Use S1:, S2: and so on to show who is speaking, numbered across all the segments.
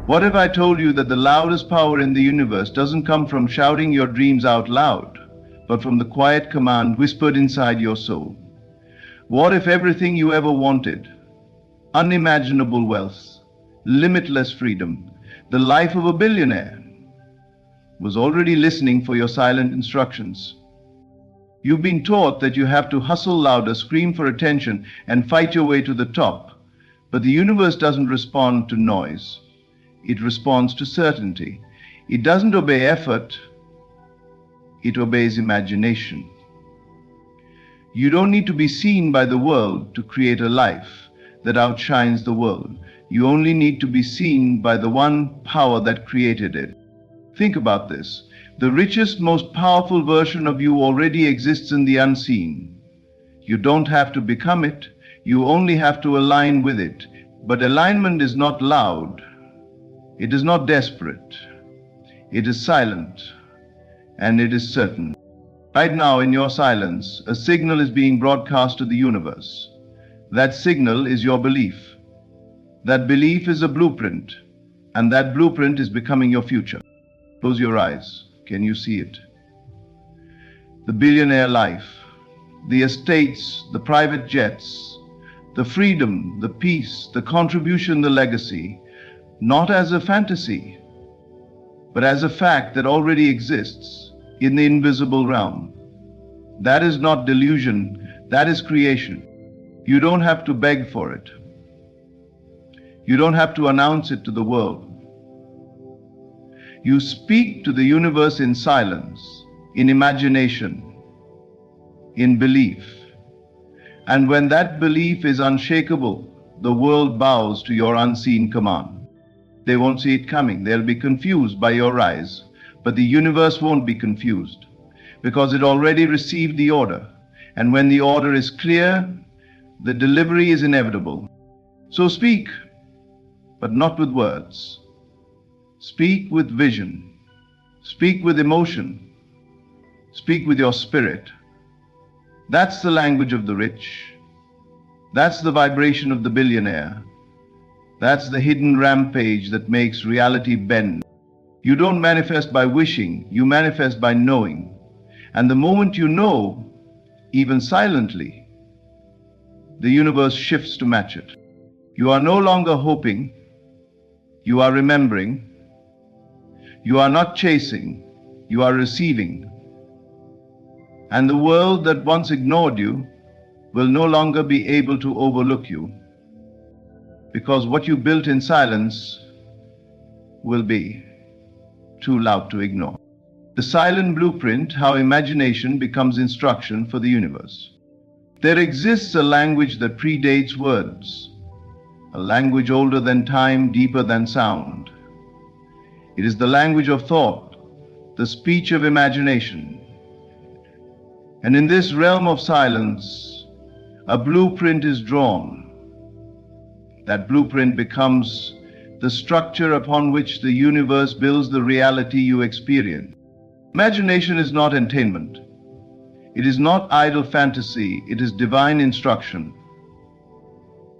S1: What if I told you that the loudest power in the universe doesn't come from shouting your dreams out loud, but from the quiet command whispered inside your soul? What if everything you ever wanted, unimaginable wealth, limitless freedom, the life of a billionaire, was already listening for your silent instructions? You've been taught that you have to hustle louder, scream for attention, and fight your way to the top. But the universe doesn't respond to noise. It responds to certainty. It doesn't obey effort. It obeys imagination. You don't need to be seen by the world to create a life that outshines the world. You only need to be seen by the one power that created it. Think about this. The richest, most powerful version of you already exists in the unseen. You don't have to become it. You only have to align with it. But alignment is not loud. It is not desperate. It is silent. And it is certain. Right now, in your silence, a signal is being broadcast to the universe. That signal is your belief. That belief is a blueprint. And that blueprint is becoming your future. Close your eyes. Can you see it? The billionaire life, the estates, the private jets, the freedom, the peace, the contribution, the legacy, not as a fantasy, but as a fact that already exists in the invisible realm. That is not delusion, that is creation. You don't have to beg for it. You don't have to announce it to the world. You speak to the universe in silence, in imagination, in belief. And when that belief is unshakable, the world bows to your unseen command. They won't see it coming. They'll be confused by your rise. But the universe won't be confused because it already received the order. And when the order is clear, the delivery is inevitable. So speak, but not with words. Speak with vision. Speak with emotion. Speak with your spirit. That's the language of the rich. That's the vibration of the billionaire. That's the hidden rampage that makes reality bend. You don't manifest by wishing, you manifest by knowing. And the moment you know, even silently, the universe shifts to match it. You are no longer hoping, you are remembering. You are not chasing, you are receiving. And the world that once ignored you will no longer be able to overlook you, because what you built in silence will be too loud to ignore. The silent blueprint, how imagination becomes instruction for the universe. There exists a language that predates words, a language older than time, deeper than sound. It is the language of thought, the speech of imagination. And in this realm of silence, a blueprint is drawn. That blueprint becomes the structure upon which the universe builds the reality you experience. Imagination is not entertainment. It is not idle fantasy. It is divine instruction.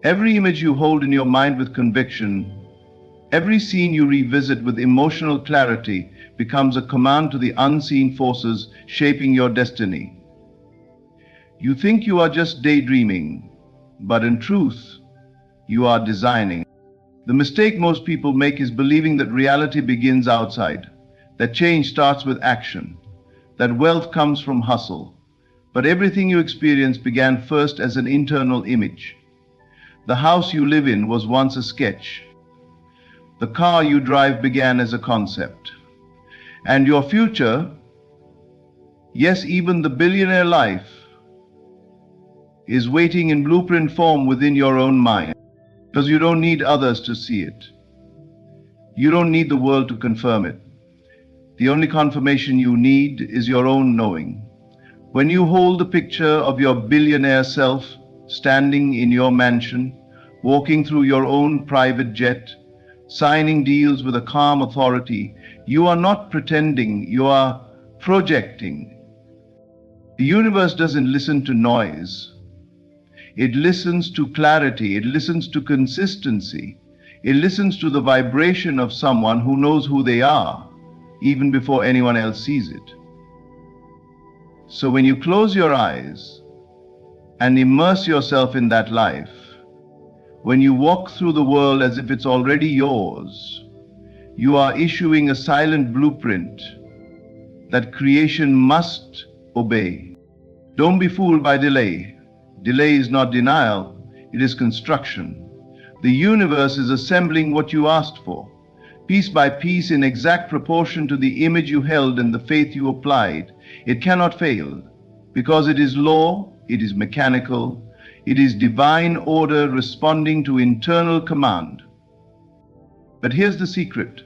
S1: Every image you hold in your mind with conviction, every scene you revisit with emotional clarity becomes a command to the unseen forces shaping your destiny. You think you are just daydreaming, but in truth, you are designing. The mistake most people make is believing that reality begins outside, that change starts with action, that wealth comes from hustle. But everything you experience began first as an internal image. The house you live in was once a sketch. The car you drive began as a concept. And your future, yes, even the billionaire life, is waiting in blueprint form within your own mind. Because you don't need others to see it. You don't need the world to confirm it. The only confirmation you need is your own knowing. When you hold the picture of your billionaire self standing in your mansion, walking through your own private jet, signing deals with a calm authority, you are not pretending, you are projecting. The universe doesn't listen to noise. It listens to clarity. It listens to consistency. It listens to the vibration of someone who knows who they are, even before anyone else sees it. So when you close your eyes and immerse yourself in that life, when you walk through the world as if it's already yours, you are issuing a silent blueprint that creation must obey. Don't be fooled by delay. Delay is not denial, it is construction. The universe is assembling what you asked for, piece by piece in exact proportion to the image you held and the faith you applied. It cannot fail, because it is law, it is mechanical, it is divine order responding to internal command. But here's the secret.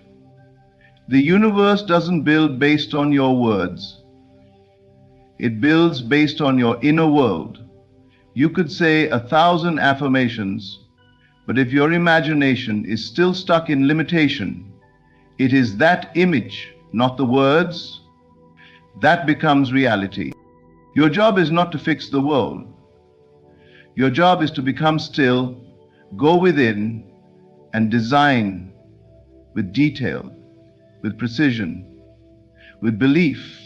S1: The universe doesn't build based on your words. It builds based on your inner world. You could say 1,000 affirmations, but if your imagination is still stuck in limitation, it is that image, not the words, that becomes reality. Your job is not to fix the world. Your job is to become still, go within, and design with detail, with precision, with belief.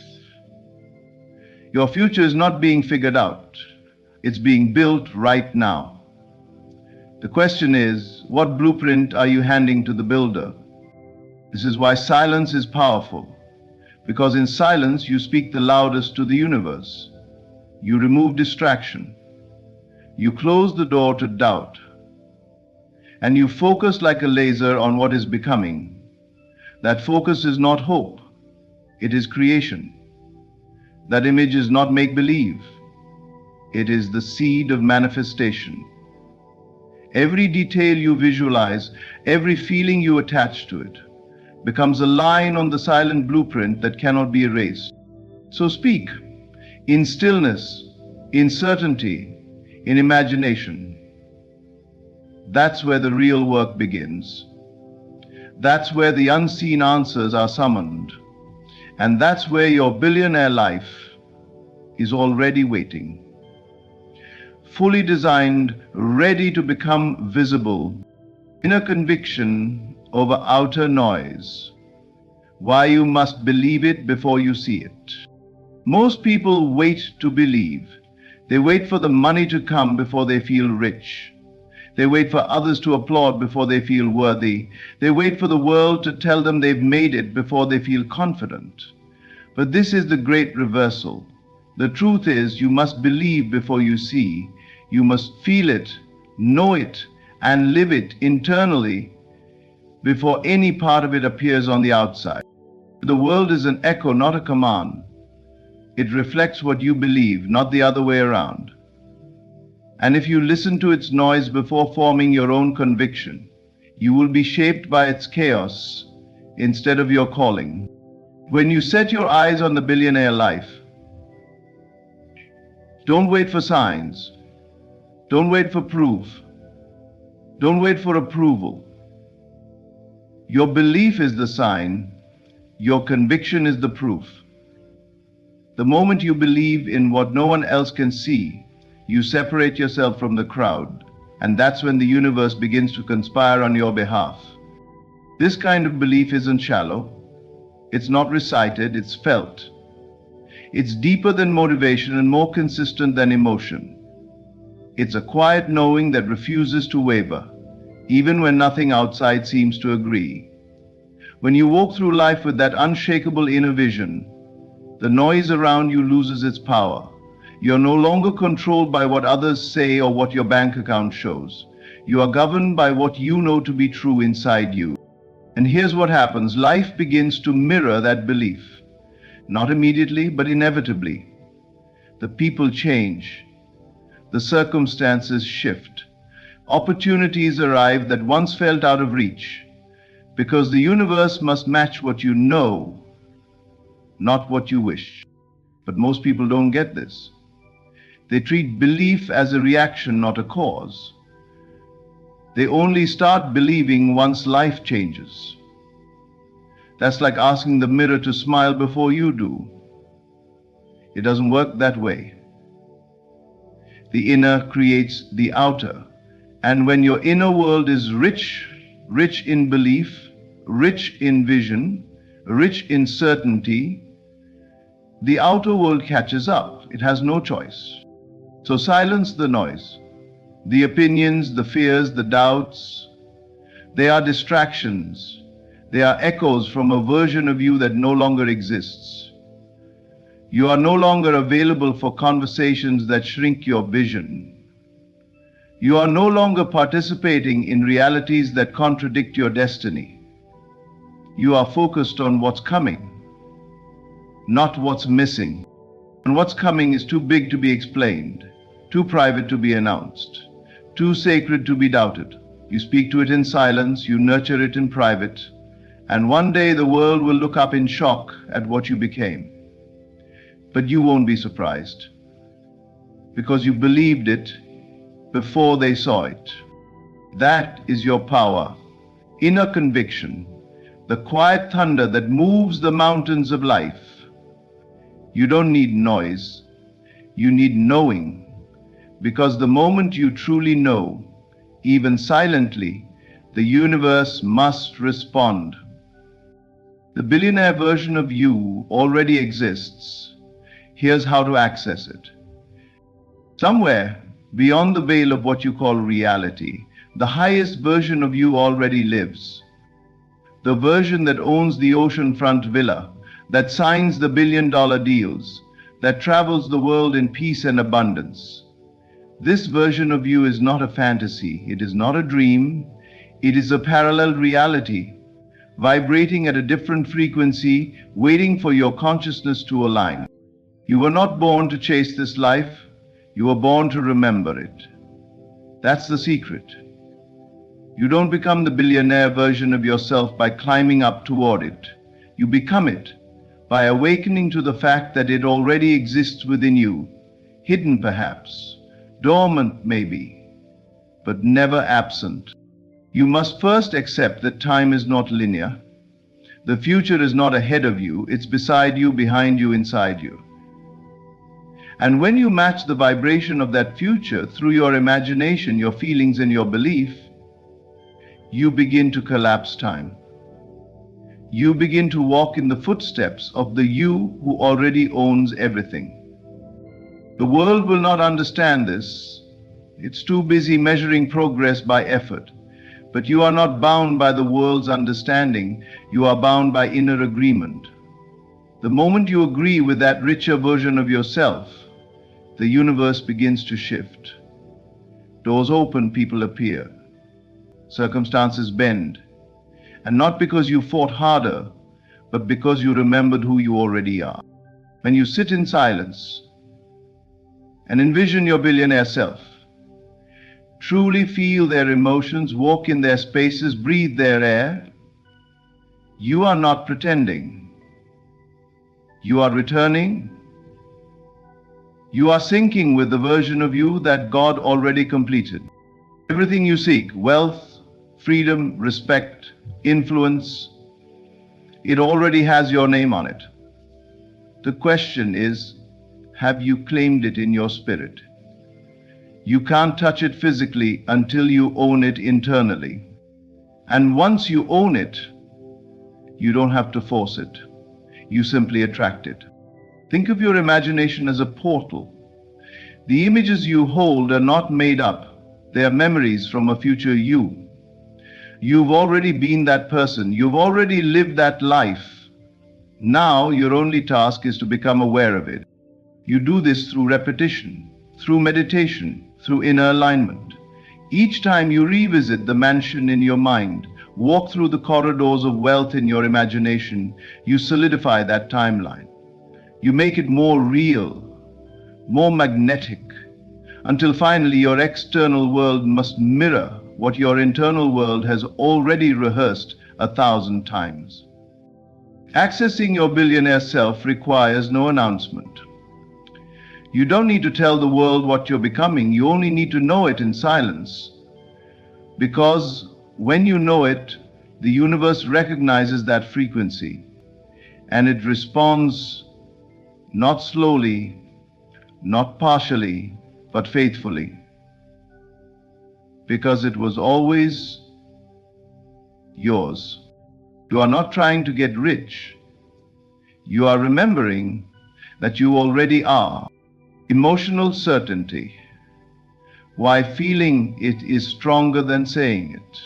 S1: Your future is not being figured out. It's being built right now. The question is, what blueprint are you handing to the builder? This is why silence is powerful, because in silence you speak the loudest to the universe. You remove distraction. You close the door to doubt, and you focus like a laser on what is becoming. That focus is not hope, it is creation. That image is not make-believe, it is the seed of manifestation. Every detail you visualize, every feeling you attach to it, becomes a line on the silent blueprint that cannot be erased. So speak, in stillness, in certainty, in imagination. That's where the real work begins. That's where the unseen answers are summoned. And that's where your billionaire life is already waiting. Fully designed, ready to become visible. Inner conviction over outer noise. Why you must believe it before you see it. Most people wait to believe. They wait for the money to come before they feel rich. They wait for others to applaud before they feel worthy. They wait for the world to tell them they've made it before they feel confident. But this is the great reversal. The truth is, you must believe before you see. You must feel it, know it, and live it internally before any part of it appears on the outside. The world is an echo, not a command. It reflects what you believe, not the other way around. And if you listen to its noise before forming your own conviction, you will be shaped by its chaos instead of your calling. When you set your eyes on the billionaire life, don't wait for signs. Don't wait for proof. Don't wait for approval. Your belief is the sign. Your conviction is the proof. The moment you believe in what no one else can see, you separate yourself from the crowd, and that's when the universe begins to conspire on your behalf. This kind of belief isn't shallow. It's not recited, it's felt. It's deeper than motivation and more consistent than emotion. It's a quiet knowing that refuses to waver, even when nothing outside seems to agree. When you walk through life with that unshakable inner vision, the noise around you loses its power. You're no longer controlled by what others say or what your bank account shows. You are governed by what you know to be true inside you. And here's what happens. Life begins to mirror that belief. Not immediately, but inevitably. The people change. The circumstances shift. Opportunities arrive that once felt out of reach. Because the universe must match what you know, not what you wish. But most people don't get this. They treat belief as a reaction, not a cause. They only start believing once life changes. That's like asking the mirror to smile before you do. It doesn't work that way. The inner creates the outer. And when your inner world is rich rich in belief, rich in vision, rich in certainty, the outer world catches up. It has no choice. So silence the noise, the opinions, the fears, the doubts. They are distractions. They are echoes from a version of you that no longer exists. You are no longer available for conversations that shrink your vision. You are no longer participating in realities that contradict your destiny. You are focused on what's coming, not what's missing. And what's coming is too big to be explained, too private to be announced, too sacred to be doubted. You speak to it in silence, you nurture it in private, and one day the world will look up in shock at what you became. But you won't be surprised, because you believed it before they saw it. That is your power, inner conviction, the quiet thunder that moves the mountains of life. You don't need noise, you need knowing, because the moment you truly know, even silently, the universe must respond. The billionaire version of you already exists. Here's how to access it. Somewhere beyond the veil of what you call reality, the highest version of you already lives. The version that owns the oceanfront villa, that signs the billion-dollar deals, that travels the world in peace and abundance. This version of you is not a fantasy, it is not a dream, it is a parallel reality, vibrating at a different frequency, waiting for your consciousness to align. You were not born to chase this life, you were born to remember it. That's the secret. You don't become the billionaire version of yourself by climbing up toward it. You become it by awakening to the fact that it already exists within you, hidden perhaps, dormant maybe, but never absent. You must first accept that time is not linear. The future is not ahead of you, it's beside you, behind you, inside you. And when you match the vibration of that future through your imagination, your feelings, and your belief, you begin to collapse time. You begin to walk in the footsteps of the you who already owns everything. The world will not understand this. It's too busy measuring progress by effort. But you are not bound by the world's understanding. You are bound by inner agreement. The moment you agree with that richer version of yourself, the universe begins to shift. Doors open, people appear. Circumstances bend. And not because you fought harder, but because you remembered who you already are. When you sit in silence and envision your billionaire self, truly feel their emotions, walk in their spaces, breathe their air, you are not pretending. You are returning. You are syncing with the version of you that God already completed. Everything you seek, wealth, freedom, respect, influence, it already has your name on it. The question is, have you claimed it in your spirit? You can't touch it physically until you own it internally. And once you own it, you don't have to force it. You simply attract it. Think of your imagination as a portal. The images you hold are not made up. They are memories from a future you. You've already been that person. You've already lived that life. Now your only task is to become aware of it. You do this through repetition, through meditation, through inner alignment. Each time you revisit the mansion in your mind, walk through the corridors of wealth in your imagination, you solidify that timeline. You make it more real, more magnetic, until finally your external world must mirror what your internal world has already rehearsed 1,000 times. Accessing your billionaire self requires no announcement. You don't need to tell the world what you're becoming, you only need to know it in silence. Because when you know it, the universe recognizes that frequency, and it responds not slowly, not partially, but faithfully. Because it was always yours. You are not trying to get rich. You are remembering that you already are. Emotional certainty. Why feeling it is stronger than saying it.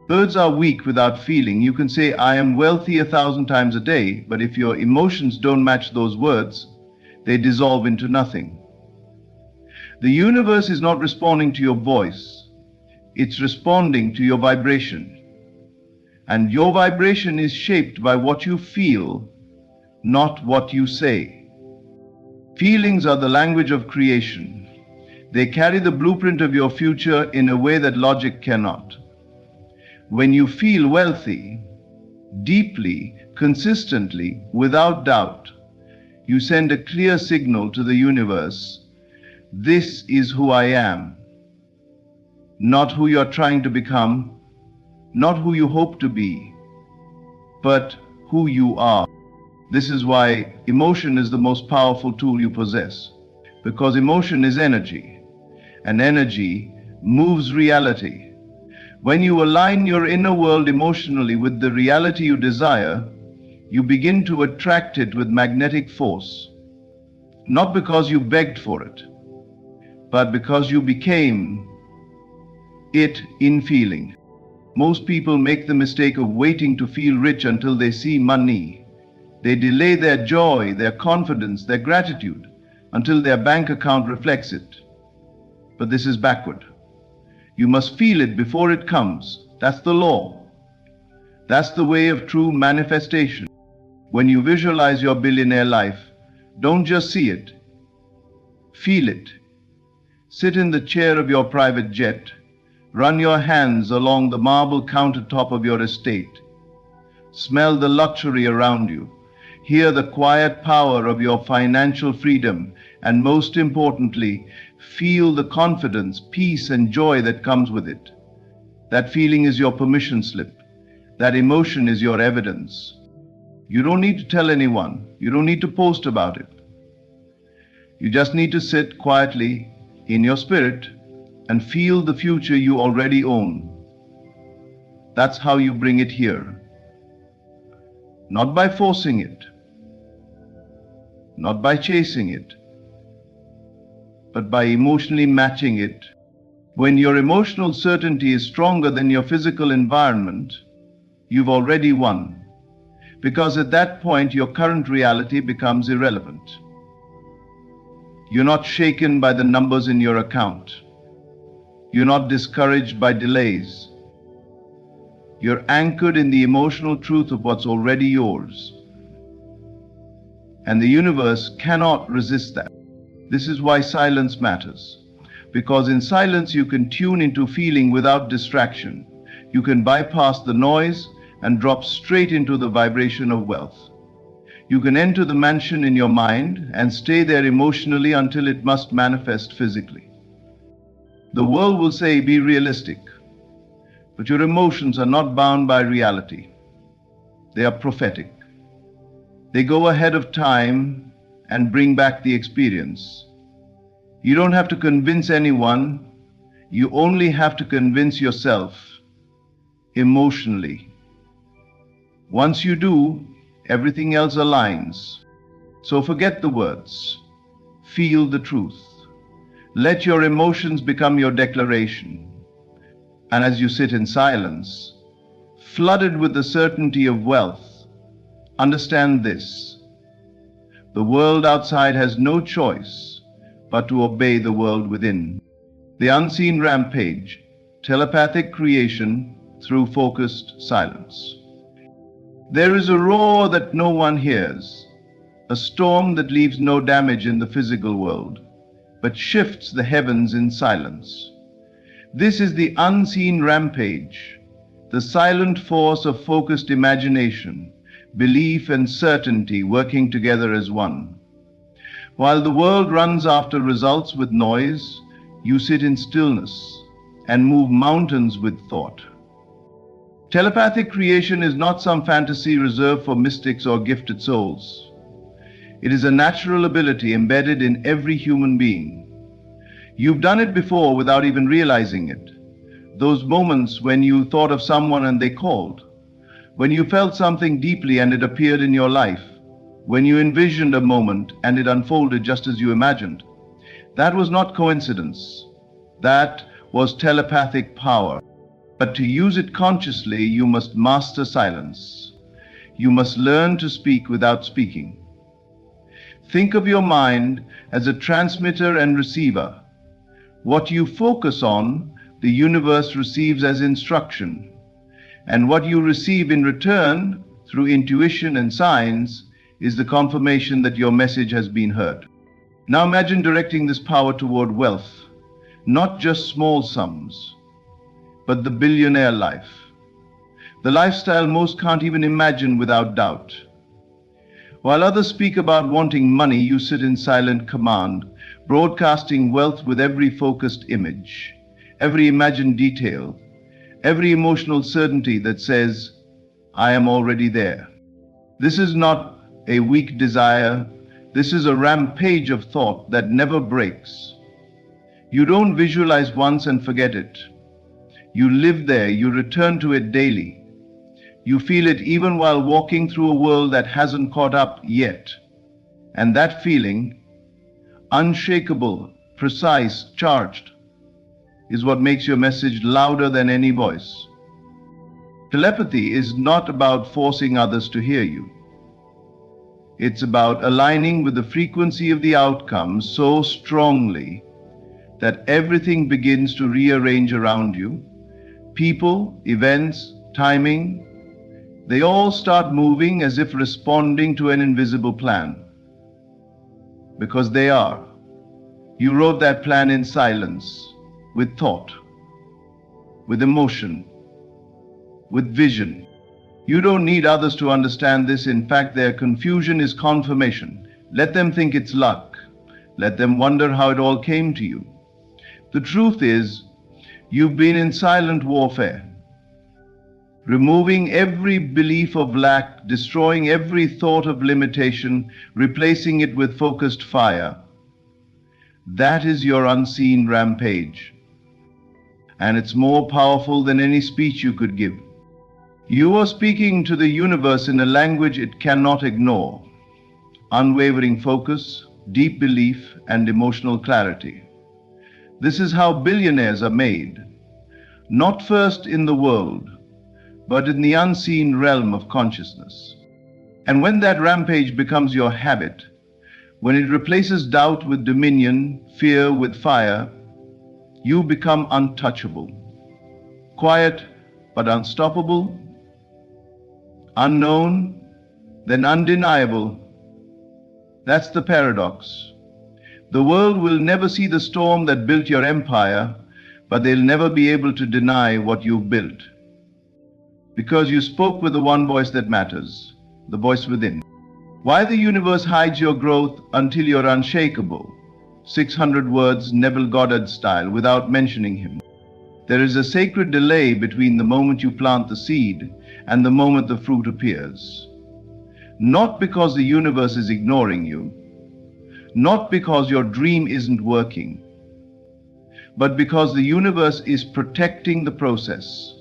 S1: Words are weak without feeling. You can say, I am wealthy 1,000 times a day, but if your emotions don't match those words, they dissolve into nothing. The universe is not responding to your voice. It's responding to your vibration. And your vibration is shaped by what you feel, not what you say. Feelings are the language of creation. They carry the blueprint of your future in a way that logic cannot. When you feel wealthy, deeply, consistently, without doubt, you send a clear signal to the universe. This is who I am. Not who you're trying to become, not who you hope to be, but who you are. This is why emotion is the most powerful tool you possess. Because emotion is energy, and energy moves reality. When you align your inner world emotionally with the reality you desire, you begin to attract it with magnetic force. Not because you begged for it, but because you became it in feeling. Most people make the mistake of waiting to feel rich until they see money. They delay their joy, their confidence, their gratitude until their bank account reflects it. But this is backward. You must feel it before it comes. That's the law. That's the way of true manifestation. When you visualize your billionaire life, don't just see it. Feel it. Sit in the chair of your private jet. Run your hands along the marble countertop of your estate. Smell the luxury around you. Hear the quiet power of your financial freedom. And most importantly, feel the confidence, peace, and joy that comes with it. That feeling is your permission slip. That emotion is your evidence. You don't need to tell anyone. You don't need to post about it. You just need to sit quietly in your spirit and feel the future you already own. That's how you bring it here. Not by forcing it, not by chasing it, but by emotionally matching it. When your emotional certainty is stronger than your physical environment, you've already won. Because at that point, your current reality becomes irrelevant. You're not shaken by the numbers in your account. You're not discouraged by delays. You're anchored in the emotional truth of what's already yours. And the universe cannot resist that. This is why silence matters. Because in silence you can tune into feeling without distraction. You can bypass the noise and drop straight into the vibration of wealth. You can enter the mansion in your mind and stay there emotionally until it must manifest physically. The world will say, be realistic. But your emotions are not bound by reality. They are prophetic. They go ahead of time and bring back the experience. You don't have to convince anyone. You only have to convince yourself emotionally. Once you do, everything else aligns. So forget the words. Feel the truth. Let your emotions become your declaration. And as you sit in silence, flooded with the certainty of wealth, understand this. The world outside has no choice but to obey the world within. The unseen rampage, telepathic creation through focused silence. There is a roar that no one hears, a storm that leaves no damage in the physical world, but shifts the heavens in silence. This is the unseen rampage, the silent force of focused imagination, belief and certainty working together as one. While the world runs after results with noise, you sit in stillness and move mountains with thought. Telepathic creation is not some fantasy reserved for mystics or gifted souls. It is a natural ability embedded in every human being. You've done it before without even realizing it. Those moments when you thought of someone and they called, when you felt something deeply and it appeared in your life, when you envisioned a moment and it unfolded just as you imagined. That was not coincidence. That was telepathic power. But to use it consciously, you must master silence. You must learn to speak without speaking. Think of your mind as a transmitter and receiver. What you focus on, the universe receives as instruction. And what you receive in return, through intuition and signs, is the confirmation that your message has been heard. Now imagine directing this power toward wealth, not just small sums, but the billionaire life. The lifestyle most can't even imagine without doubt. While others speak about wanting money, you sit in silent command, broadcasting wealth with every focused image, every imagined detail, every emotional certainty that says, I am already there. This is not a weak desire. This is a rampage of thought that never breaks. You don't visualize once and forget it. You live there, you return to it daily. You feel it even while walking through a world that hasn't caught up yet. And that feeling, unshakable, precise, charged, is what makes your message louder than any voice. Telepathy is not about forcing others to hear you. It's about aligning with the frequency of the outcome so strongly that everything begins to rearrange around you. People, events, timing, they all start moving as if responding to an invisible plan. Because they are. You wrote that plan in silence, with thought, with emotion, with vision. You don't need others to understand this. In fact, their confusion is confirmation. Let them think it's luck. Let them wonder how it all came to you. The truth is, you've been in silent warfare, removing every belief of lack, destroying every thought of limitation, replacing it with focused fire. That is your unseen rampage. And it's more powerful than any speech you could give. You are speaking to the universe in a language it cannot ignore. Unwavering focus, deep belief, and emotional clarity. This is how billionaires are made. Not first in the world, but in the unseen realm of consciousness. And when that rampage becomes your habit, when it replaces doubt with dominion, fear with fire, you become untouchable. Quiet but unstoppable, unknown, then undeniable. That's the paradox. The world will never see the storm that built your empire, but they'll never be able to deny what you've built. Because you spoke with the one voice that matters, the voice within. Why the universe hides your growth until you're unshakable? 600 words, Neville Goddard style, without mentioning him. There is a sacred delay between the moment you plant the seed and the moment the fruit appears. Not because the universe is ignoring you, not because your dream isn't working, but because the universe is protecting the process.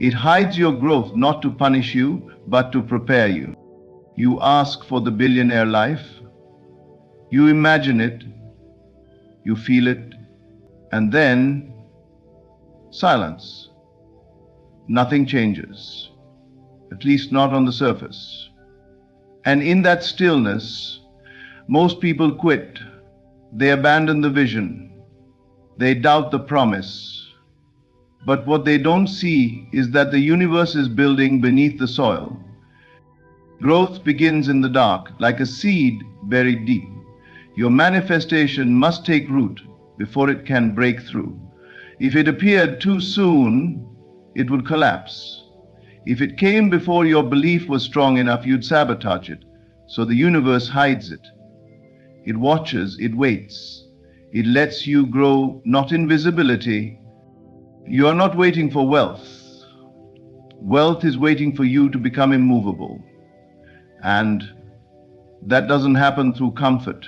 S1: It hides your growth not to punish you, but to prepare you. You ask for the billionaire life, you imagine it, you feel it, and then silence. Nothing changes, at least not on the surface. And in that stillness, most people quit. They abandon the vision. They doubt the promise. But what they don't see is that the universe is building beneath the soil. Growth begins in the dark, like a seed buried deep. Your manifestation must take root before it can break through. If it appeared too soon, it would collapse. If it came before your belief was strong enough, you'd sabotage it. So the universe hides it. It watches, it waits. It lets you grow, not in visibility. You are not waiting for wealth. Wealth is waiting for you to become immovable. And that doesn't happen through comfort.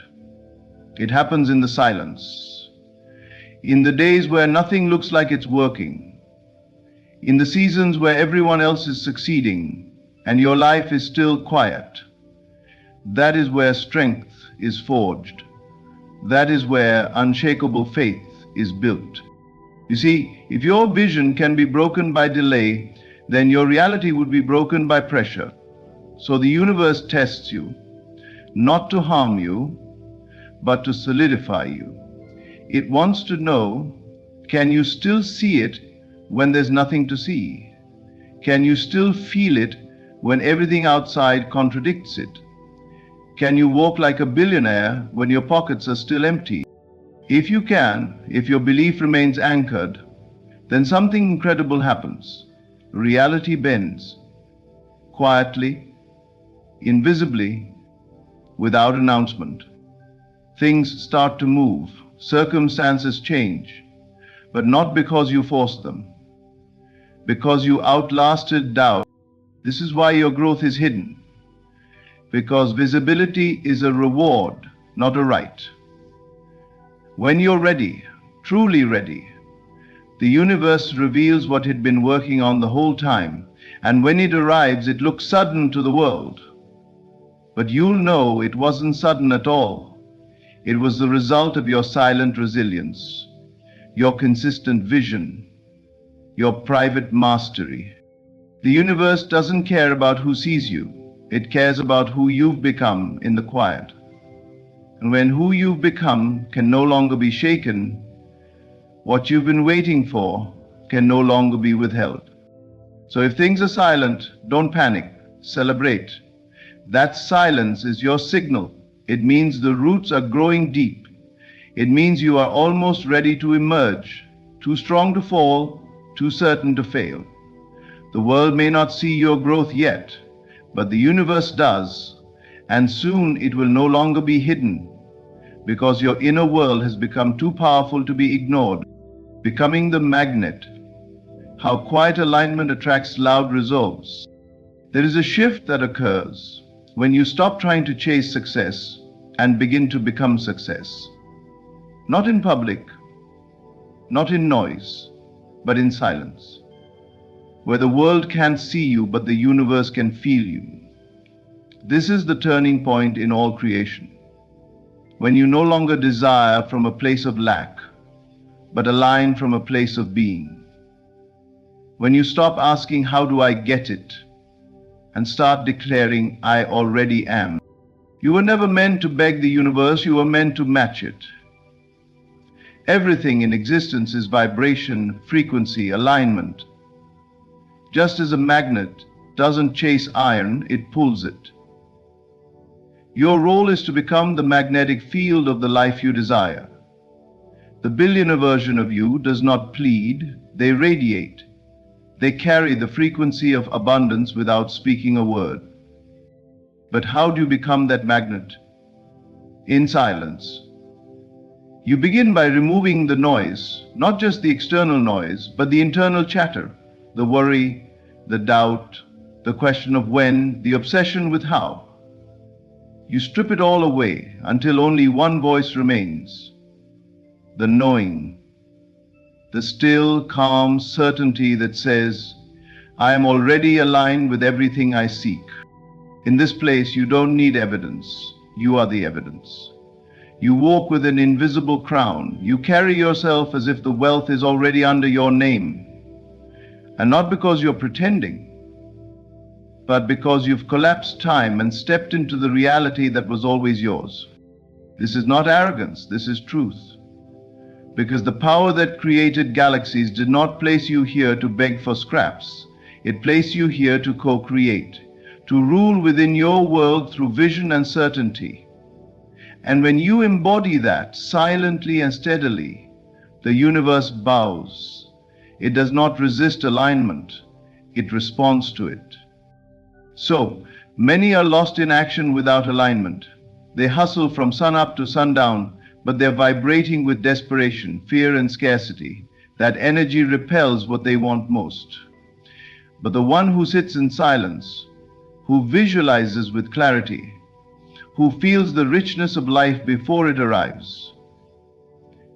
S1: It happens in the silence. In the days where nothing looks like it's working, in the seasons where everyone else is succeeding and your life is still quiet, that is where strength is forged. That is where unshakable faith is built. You see, if your vision can be broken by delay, then your reality would be broken by pressure. So the universe tests you, not to harm you, but to solidify you. It wants to know, can you still see it when there's nothing to see? Can you still feel it when everything outside contradicts it? Can you walk like a billionaire when your pockets are still empty? If you can, if your belief remains anchored, then something incredible happens. Reality bends, quietly, invisibly, without announcement. Things start to move, circumstances change, but not because you forced them, because you outlasted doubt. This is why your growth is hidden, because visibility is a reward, not a right. When you're ready, truly ready, the universe reveals what it had been working on the whole time, and when it arrives, it looks sudden to the world. But you'll know it wasn't sudden at all. It was the result of your silent resilience, your consistent vision, your private mastery. The universe doesn't care about who sees you. It cares about who you've become in the quiet. And when who you've become can no longer be shaken, what you've been waiting for can no longer be withheld. So if things are silent, don't panic, celebrate. That silence is your signal. It means the roots are growing deep. It means you are almost ready to emerge, too strong to fall, too certain to fail. The world may not see your growth yet, but the universe does, and soon it will no longer be hidden, because your inner world has become too powerful to be ignored, becoming the magnet. How quiet alignment attracts loud resolves. There is a shift that occurs when you stop trying to chase success and begin to become success. Not in public, not in noise, but in silence, where the world can't see you, but the universe can feel you. This is the turning point in all creation, when you no longer desire from a place of lack, but align from a place of being. When you stop asking, how do I get it? And start declaring, I already am. You were never meant to beg the universe, you were meant to match it. Everything in existence is vibration, frequency, alignment. Just as a magnet doesn't chase iron, it pulls it. Your role is to become the magnetic field of the life you desire. The billionaire version of you does not plead, they radiate. They carry the frequency of abundance without speaking a word. But how do you become that magnet? In silence. You begin by removing the noise, not just the external noise, but the internal chatter, the worry, the doubt, the question of when, the obsession with how. You strip it all away until only one voice remains, the knowing, the still, calm certainty that says, I am already aligned with everything I seek. In this place, you don't need evidence. You are the evidence. You walk with an invisible crown. You carry yourself as if the wealth is already under your name. And not because you're pretending, but because you've collapsed time and stepped into the reality that was always yours. This is not arrogance, this is truth. Because the power that created galaxies did not place you here to beg for scraps. It placed you here to co-create, to rule within your world through vision and certainty. And when you embody that silently and steadily, the universe bows. It does not resist alignment, it responds to it. So, many are lost in action without alignment. They hustle from sunup to sundown, but they're vibrating with desperation, fear, and scarcity. That energy repels what they want most. But the one who sits in silence, who visualizes with clarity, who feels the richness of life before it arrives,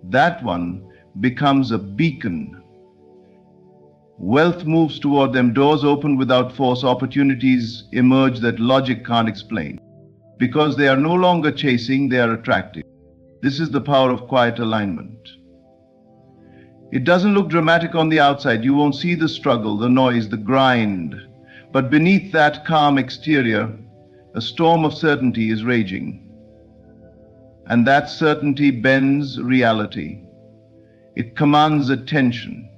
S1: that one becomes a beacon. Wealth moves toward them, doors open without force, opportunities emerge that logic can't explain. Because they are no longer chasing, they are attracting. This is the power of quiet alignment. It doesn't look dramatic on the outside. You won't see the struggle, the noise, the grind. But beneath that calm exterior, a storm of certainty is raging. And that certainty bends reality. It commands attention.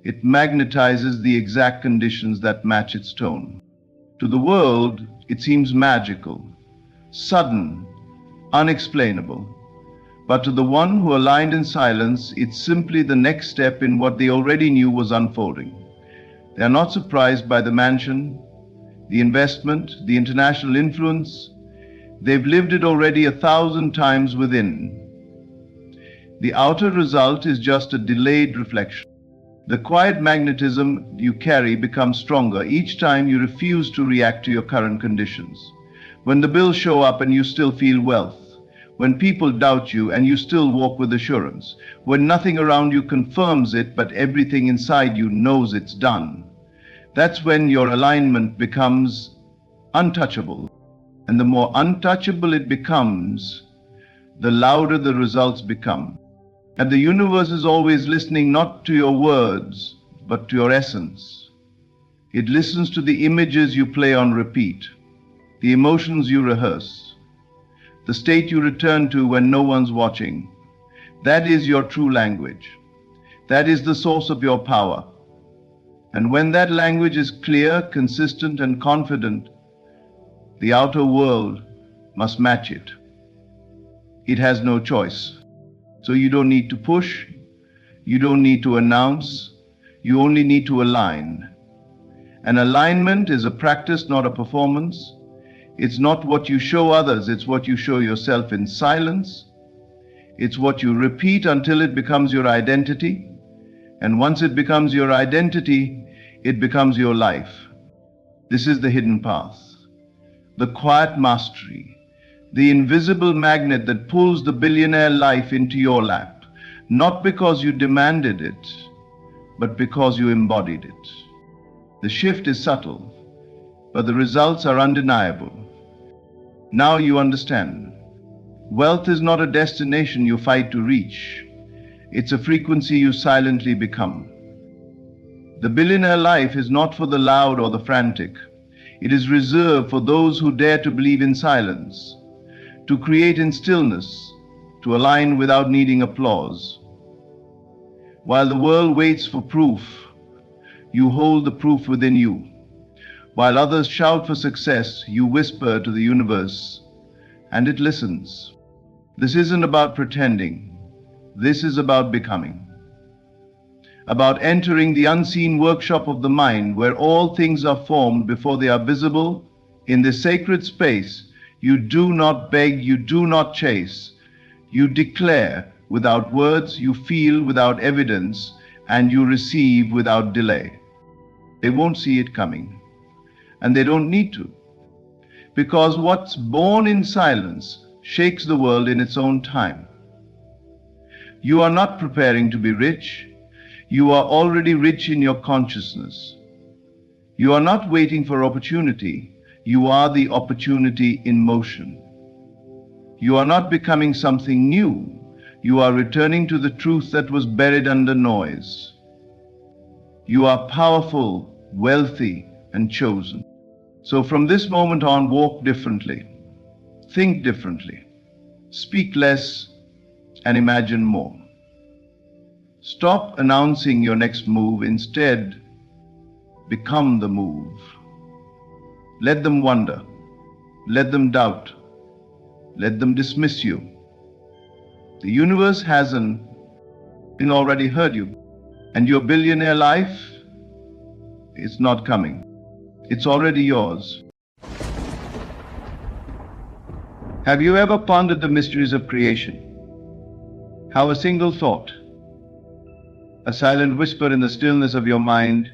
S1: It magnetizes the exact conditions that match its tone. To the world, it seems magical, sudden, unexplainable. But to the one who aligned in silence, it's simply the next step in what they already knew was unfolding. They are not surprised by the mansion, the investment, the international influence. They've lived it already 1,000 times within. The outer result is just a delayed reflection. The quiet magnetism you carry becomes stronger each time you refuse to react to your current conditions. When the bills show up and you still feel wealth. When people doubt you and you still walk with assurance. When nothing around you confirms it, but everything inside you knows it's done. That's when your alignment becomes untouchable. And the more untouchable it becomes, the louder the results become. And the universe is always listening not to your words, but to your essence. It listens to the images you play on repeat, the emotions you rehearse, the state you return to when no one's watching. That is your true language. That is the source of your power. And when that language is clear, consistent, and confident, the outer world must match it. It has no choice. So you don't need to push, you don't need to announce, you only need to align. And alignment is a practice, not a performance. It's not what you show others, it's what you show yourself in silence. It's what you repeat until it becomes your identity. And once it becomes your identity, it becomes your life. This is the hidden path, the quiet mastery, the invisible magnet that pulls the billionaire life into your lap, not because you demanded it, but because you embodied it. The shift is subtle, but the results are undeniable. Now you understand. Wealth is not a destination you fight to reach. It's a frequency you silently become. The billionaire life is not for the loud or the frantic. It is reserved for those who dare to believe in silence, to create in stillness, to align without needing applause. While the world waits for proof, you hold the proof within you. While others shout for success, you whisper to the universe, and it listens. This isn't about pretending. This is about becoming. About entering the unseen workshop of the mind, where all things are formed before they are visible. In this sacred space, you do not beg, you do not chase. You declare without words, you feel without evidence, and you receive without delay. They won't see it coming, and they don't need to. Because what's born in silence shakes the world in its own time. You are not preparing to be rich. You are already rich in your consciousness. You are not waiting for opportunity. You are the opportunity in motion. You are not becoming something new. You are returning to the truth that was buried under noise. You are powerful, wealthy, and chosen. So from this moment on, walk differently, think differently, speak less, and imagine more. Stop announcing your next move. Instead, become the move. Let them wonder. Let them doubt. Let them dismiss you. The universe hasn't already heard you. And your billionaire life is not coming. It's already yours. Have you ever pondered the mysteries of creation? How a single thought, a silent whisper in the stillness of your mind,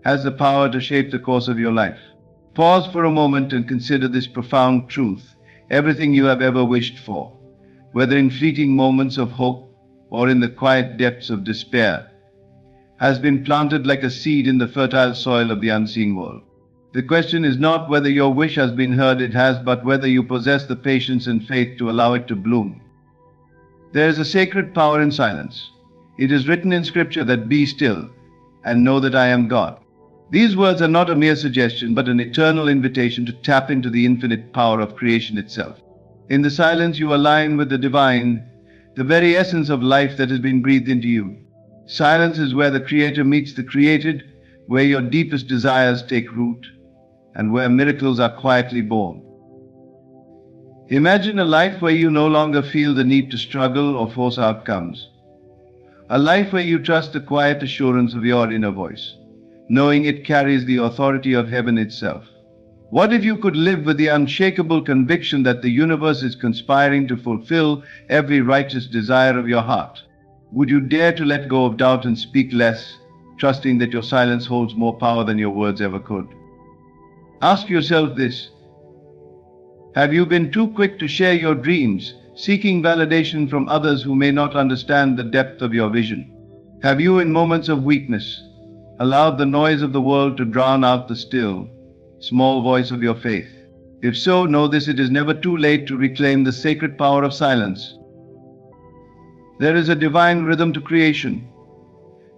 S1: has the power to shape the course of your life. Pause for a moment and consider this profound truth. Everything you have ever wished for, whether in fleeting moments of hope, or in the quiet depths of despair, has been planted like a seed in the fertile soil of the unseen world. The question is not whether your wish has been heard, it has, but whether you possess the patience and faith to allow it to bloom. There is a sacred power in silence. It is written in Scripture that be still and know that I am God. These words are not a mere suggestion, but an eternal invitation to tap into the infinite power of creation itself. In the silence, you align with the divine, the very essence of life that has been breathed into you. Silence is where the Creator meets the created, where your deepest desires take root, and where miracles are quietly born. Imagine a life where you no longer feel the need to struggle or force outcomes. A life where you trust the quiet assurance of your inner voice, knowing it carries the authority of heaven itself. What if you could live with the unshakable conviction that the universe is conspiring to fulfill every righteous desire of your heart? Would you dare to let go of doubt and speak less, trusting that your silence holds more power than your words ever could? Ask yourself this. Have you been too quick to share your dreams, seeking validation from others who may not understand the depth of your vision? Have you, in moments of weakness, allowed the noise of the world to drown out the still, small voice of your faith? If so, know this: it is never too late to reclaim the sacred power of silence. There is a divine rhythm to creation.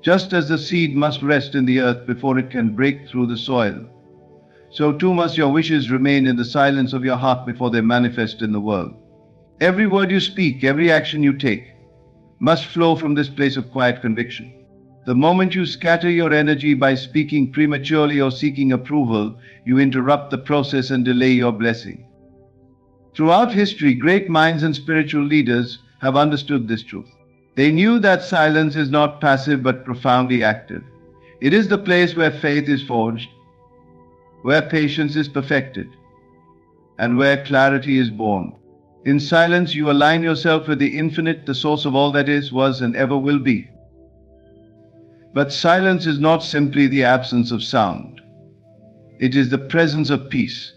S1: Just as the seed must rest in the earth before it can break through the soil, so too must your wishes remain in the silence of your heart before they manifest in the world. Every word you speak, every action you take, must flow from this place of quiet conviction. The moment you scatter your energy by speaking prematurely or seeking approval, you interrupt the process and delay your blessing. Throughout history, great minds and spiritual leaders have understood this truth. They knew that silence is not passive but profoundly active. It is the place where faith is forged, where patience is perfected, and where clarity is born. In silence, you align yourself with the infinite, the source of all that is, was, and ever will be. But silence is not simply the absence of sound. It is the presence of peace.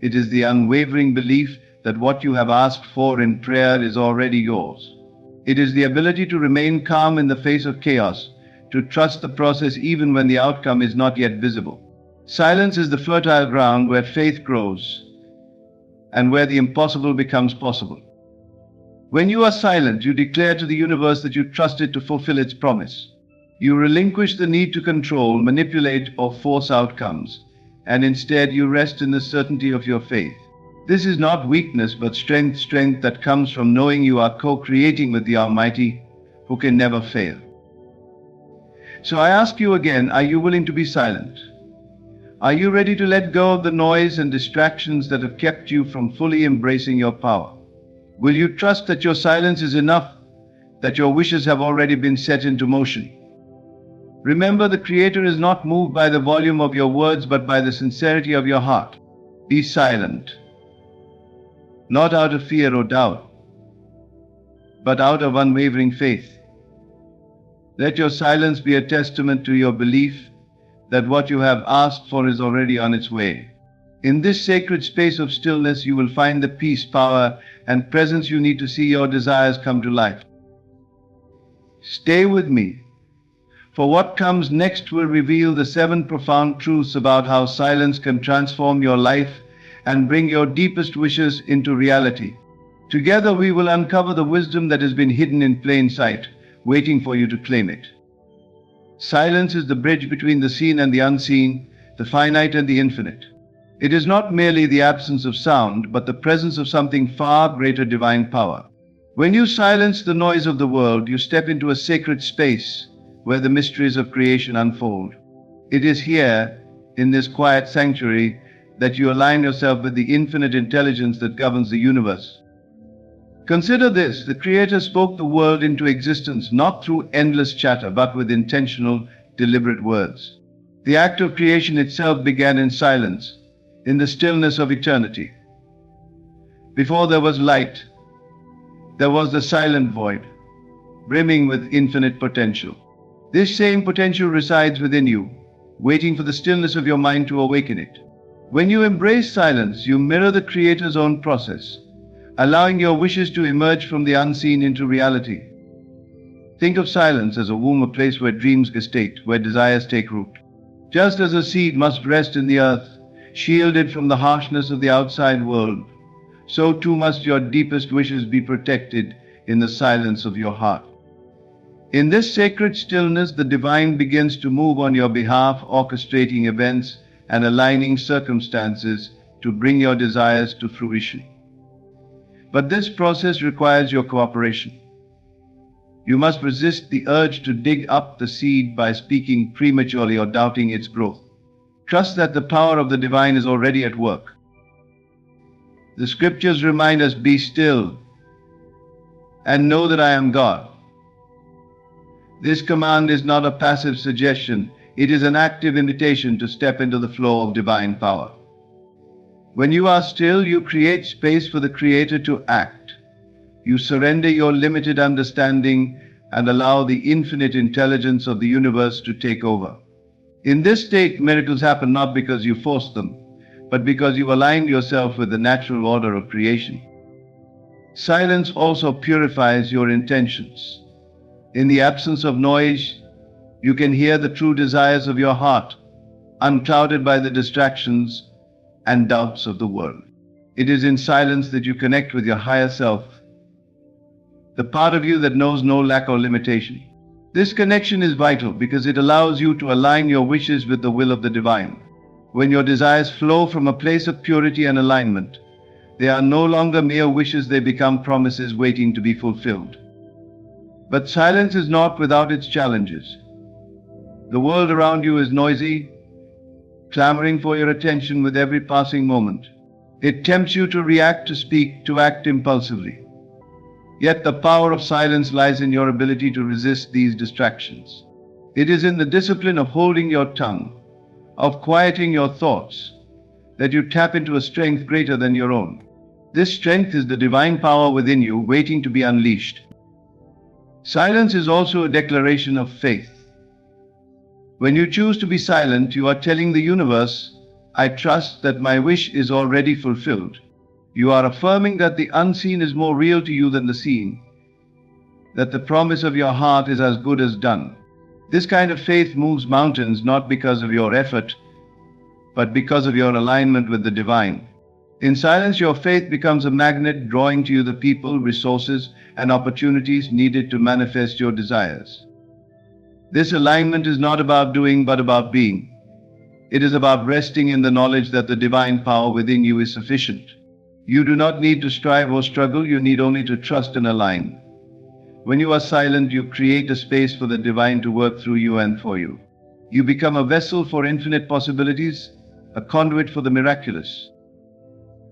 S1: It is the unwavering belief that what you have asked for in prayer is already yours. It is the ability to remain calm in the face of chaos, to trust the process even when the outcome is not yet visible. Silence is the fertile ground where faith grows and where the impossible becomes possible. When you are silent, you declare to the universe that you trust it to fulfill its promise. You relinquish the need to control, manipulate, or force outcomes, and instead you rest in the certainty of your faith. This is not weakness, but strength that comes from knowing you are co-creating with the Almighty, who can never fail. So I ask you again, are you willing to be silent? Are you ready to let go of the noise and distractions that have kept you from fully embracing your power? Will you trust that your silence is enough, that your wishes have already been set into motion? Remember, the Creator is not moved by the volume of your words, but by the sincerity of your heart. Be silent, not out of fear or doubt, but out of unwavering faith. Let your silence be a testament to your belief that what you have asked for is already on its way. In this sacred space of stillness, you will find the peace, power, and presence you need to see your desires come to life. Stay with me, for what comes next will reveal the 7 profound truths about how silence can transform your life and bring your deepest wishes into reality. Together we will uncover the wisdom that has been hidden in plain sight, waiting for you to claim it. Silence is the bridge between the seen and the unseen, the finite and the infinite. It is not merely the absence of sound, but the presence of something far greater, divine power. When you silence the noise of the world, you step into a sacred space where the mysteries of creation unfold. It is here, in this quiet sanctuary, that you align yourself with the infinite intelligence that governs the universe. Consider this: the Creator spoke the world into existence not through endless chatter, but with intentional, deliberate words. The act of creation itself began in silence, in the stillness of eternity. Before there was light, there was the silent void, brimming with infinite potential. This same potential resides within you, waiting for the stillness of your mind to awaken it. When you embrace silence, you mirror the Creator's own process, allowing your wishes to emerge from the unseen into reality. Think of silence as a womb, a place where dreams gestate, where desires take root. Just as a seed must rest in the earth, shielded from the harshness of the outside world, so too must your deepest wishes be protected in the silence of your heart. In this sacred stillness, the divine begins to move on your behalf, orchestrating events and aligning circumstances to bring your desires to fruition. But this process requires your cooperation. You must resist the urge to dig up the seed by speaking prematurely or doubting its growth. Trust that the power of the divine is already at work. The scriptures remind us, "Be still and know that I am God." This command is not a passive suggestion, it is an active invitation to step into the flow of divine power. When you are still, you create space for the Creator to act. You surrender your limited understanding and allow the infinite intelligence of the universe to take over. In this state, miracles happen not because you forced them, but because you aligned yourself with the natural order of creation. Silence also purifies your intentions. In the absence of noise, you can hear the true desires of your heart, unclouded by the distractions and doubts of the world. It is in silence that you connect with your higher self, the part of you that knows no lack or limitation. This connection is vital because it allows you to align your wishes with the will of the divine. When your desires flow from a place of purity and alignment, they are no longer mere wishes, they become promises waiting to be fulfilled. But silence is not without its challenges. The world around you is noisy, clamoring for your attention with every passing moment. It tempts you to react, to speak, to act impulsively. Yet the power of silence lies in your ability to resist these distractions. It is in the discipline of holding your tongue, of quieting your thoughts, that you tap into a strength greater than your own. This strength is the divine power within you, waiting to be unleashed. Silence is also a declaration of faith. When you choose to be silent, you are telling the universe, "I trust that my wish is already fulfilled." You are affirming that the unseen is more real to you than the seen, that the promise of your heart is as good as done. This kind of faith moves mountains not because of your effort, but because of your alignment with the divine. In silence, your faith becomes a magnet, drawing to you the people, resources, and opportunities needed to manifest your desires. This alignment is not about doing, but about being. It is about resting in the knowledge that the divine power within you is sufficient. You do not need to strive or struggle, you need only to trust and align. When you are silent, you create a space for the divine to work through you and for you. You become a vessel for infinite possibilities, a conduit for the miraculous.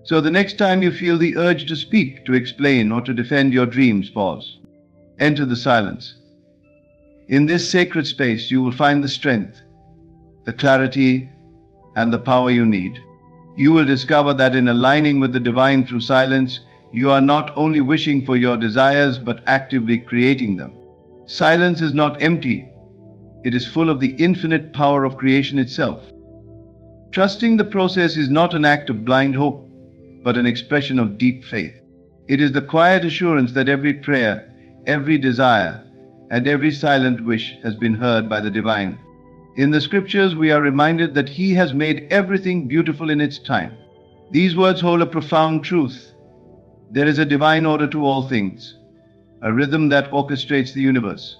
S1: So the next time you feel the urge to speak, to explain, or to defend your dreams, pause. Enter the silence. In this sacred space, you will find the strength, the clarity, and the power you need. You will discover that in aligning with the divine through silence, you are not only wishing for your desires, but actively creating them. Silence is not empty. It is full of the infinite power of creation itself. Trusting the process is not an act of blind hope, but an expression of deep faith. It is the quiet assurance that every prayer, every desire, and every silent wish has been heard by the divine. In the scriptures, we are reminded that He has made everything beautiful in its time. These words hold a profound truth. There is a divine order to all things, a rhythm that orchestrates the universe.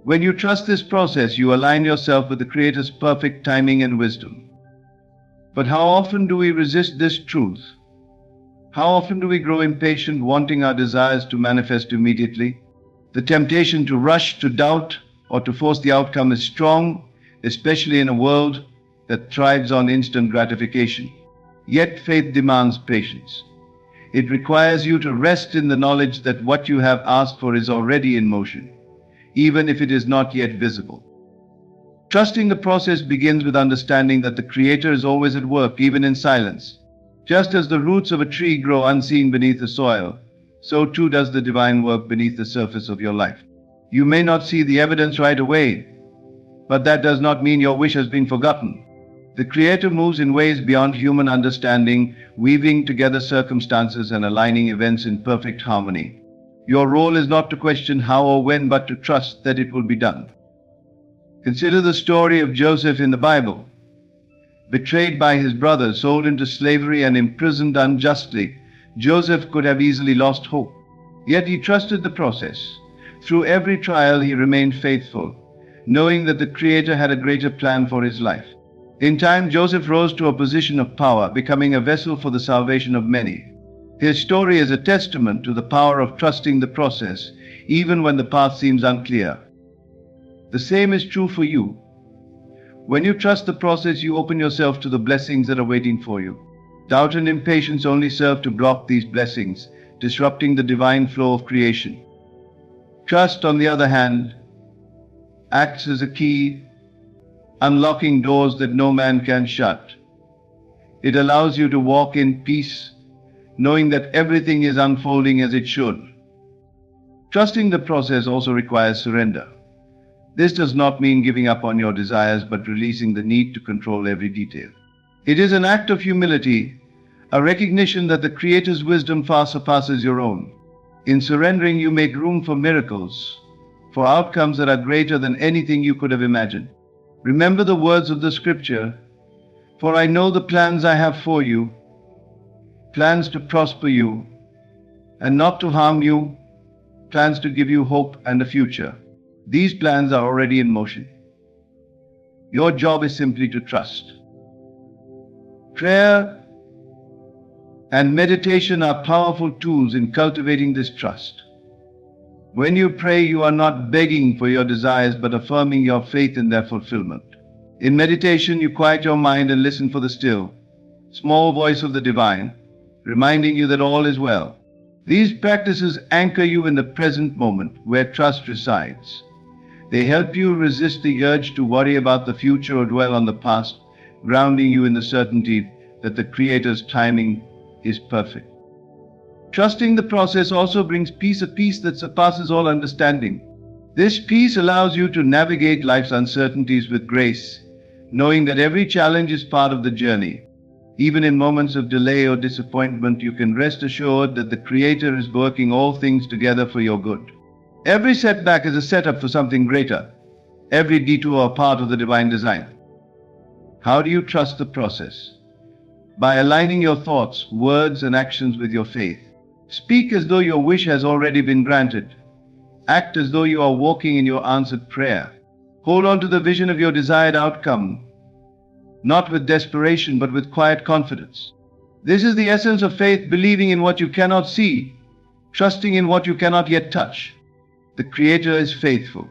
S1: When you trust this process, you align yourself with the Creator's perfect timing and wisdom. But how often do we resist this truth? How often do we grow impatient, wanting our desires to manifest immediately? The temptation to rush, to doubt, or to force the outcome is strong, especially in a world that thrives on instant gratification. Yet faith demands patience. It requires you to rest in the knowledge that what you have asked for is already in motion, even if it is not yet visible. Trusting the process begins with understanding that the Creator is always at work, even in silence. Just as the roots of a tree grow unseen beneath the soil, so too does the divine work beneath the surface of your life. You may not see the evidence right away, but that does not mean your wish has been forgotten. The Creator moves in ways beyond human understanding, weaving together circumstances and aligning events in perfect harmony. Your role is not to question how or when, but to trust that it will be done. Consider the story of Joseph in the Bible. Betrayed by his brothers, sold into slavery, and imprisoned unjustly, Joseph could have easily lost hope. Yet he trusted the process. Through every trial, he remained faithful, knowing that the Creator had a greater plan for his life. In time, Joseph rose to a position of power, becoming a vessel for the salvation of many. His story is a testament to the power of trusting the process, even when the path seems unclear. The same is true for you. When you trust the process, you open yourself to the blessings that are waiting for you. Doubt and impatience only serve to block these blessings, disrupting the divine flow of creation. Trust, on the other hand, acts as a key, unlocking doors that no man can shut. It allows you to walk in peace, knowing that everything is unfolding as it should. Trusting the process also requires surrender. This does not mean giving up on your desires, but releasing the need to control every detail. It is an act of humility, a recognition that the Creator's wisdom far surpasses your own. In surrendering, you make room for miracles, for outcomes that are greater than anything you could have imagined. Remember the words of the scripture, "For I know the plans I have for you, plans to prosper you, and not to harm you, plans to give you hope and a future." These plans are already in motion. Your job is simply to trust. Prayer and meditation are powerful tools in cultivating this trust. When you pray, you are not begging for your desires, but affirming your faith in their fulfillment. In meditation, you quiet your mind and listen for the still, small voice of the divine, reminding you that all is well. These practices anchor you in the present moment where trust resides. They help you resist the urge to worry about the future or dwell on the past, grounding you in the certainty that the Creator's timing is perfect. Trusting the process also brings peace, a peace that surpasses all understanding. This peace allows you to navigate life's uncertainties with grace, knowing that every challenge is part of the journey. Even in moments of delay or disappointment, you can rest assured that the Creator is working all things together for your good. Every setback is a setup for something greater, every detour a part of the divine design. How do you trust the process? By aligning your thoughts, words, and actions with your faith. Speak as though your wish has already been granted. Act as though you are walking in your answered prayer. Hold on to the vision of your desired outcome, not with desperation, but with quiet confidence. This is the essence of faith, believing in what you cannot see, trusting in what you cannot yet touch. The Creator is faithful.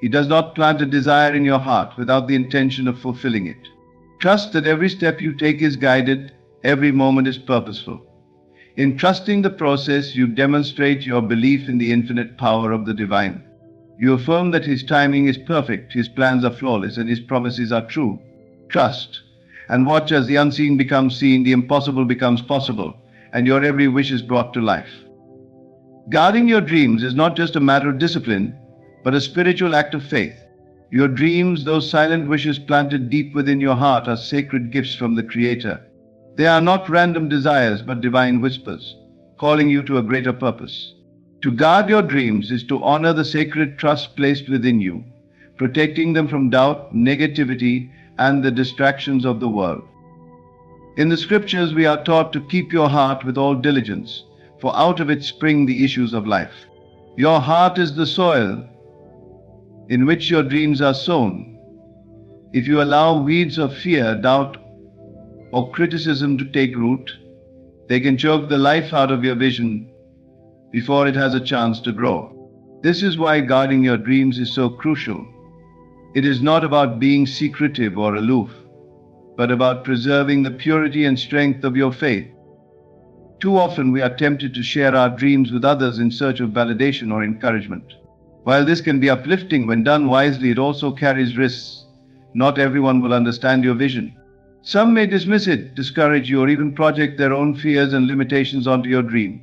S1: He does not plant a desire in your heart without the intention of fulfilling it. Trust that every step you take is guided, every moment is purposeful. In trusting the process, you demonstrate your belief in the infinite power of the divine. You affirm that His timing is perfect, His plans are flawless, and His promises are true. Trust, and watch as the unseen becomes seen, the impossible becomes possible, and your every wish is brought to life. Guarding your dreams is not just a matter of discipline, but a spiritual act of faith. Your dreams, those silent wishes planted deep within your heart, are sacred gifts from the Creator. They are not random desires, but divine whispers, calling you to a greater purpose. To guard your dreams is to honor the sacred trust placed within you, protecting them from doubt, negativity, and the distractions of the world. In the scriptures, we are taught to keep your heart with all diligence, for out of it spring the issues of life. Your heart is the soil in which your dreams are sown. If you allow weeds of fear, doubt, or criticism to take root, they can choke the life out of your vision before it has a chance to grow. This is why guarding your dreams is so crucial. It is not about being secretive or aloof, but about preserving the purity and strength of your faith. Too often we are tempted to share our dreams with others in search of validation or encouragement. While this can be uplifting when done wisely, it also carries risks. Not everyone will understand your vision. Some may dismiss it, discourage you, or even project their own fears and limitations onto your dream.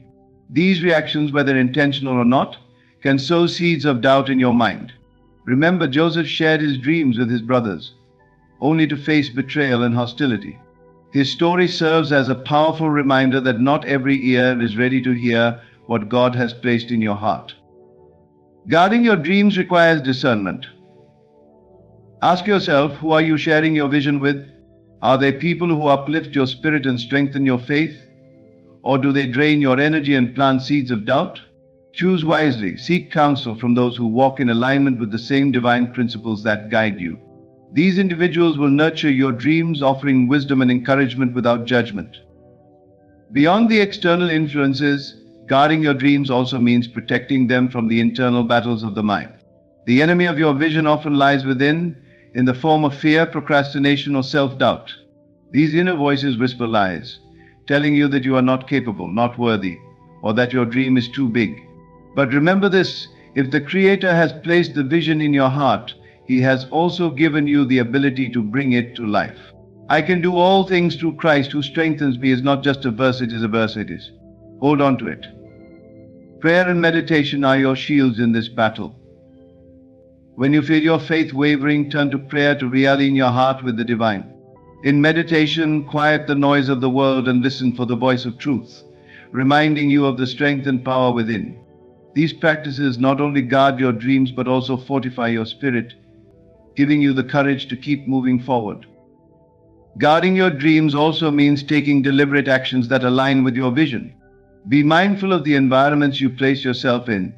S1: These reactions, whether intentional or not, can sow seeds of doubt in your mind. Remember, Joseph shared his dreams with his brothers, only to face betrayal and hostility. His story serves as a powerful reminder that not every ear is ready to hear what God has placed in your heart. Guarding your dreams requires discernment. Ask yourself, who are you sharing your vision with? Are they people who uplift your spirit and strengthen your faith? Or do they drain your energy and plant seeds of doubt? Choose wisely. Seek counsel from those who walk in alignment with the same divine principles that guide you. These individuals will nurture your dreams, offering wisdom and encouragement without judgment. Beyond the external influences, guarding your dreams also means protecting them from the internal battles of the mind. The enemy of your vision often lies within, in the form of fear, procrastination, or self-doubt. These inner voices whisper lies, telling you that you are not capable, not worthy, or that your dream is too big. But remember this, if the Creator has placed the vision in your heart, He has also given you the ability to bring it to life. I can do all things through Christ who strengthens me is not just a verse, it is a verse, it is. Hold on to it. Prayer and meditation are your shields in this battle. When you feel your faith wavering, turn to prayer to realign your heart with the divine. In meditation, quiet the noise of the world and listen for the voice of truth, reminding you of the strength and power within. These practices not only guard your dreams but also fortify your spirit, giving you the courage to keep moving forward. Guarding your dreams also means taking deliberate actions that align with your vision. Be mindful of the environments you place yourself in,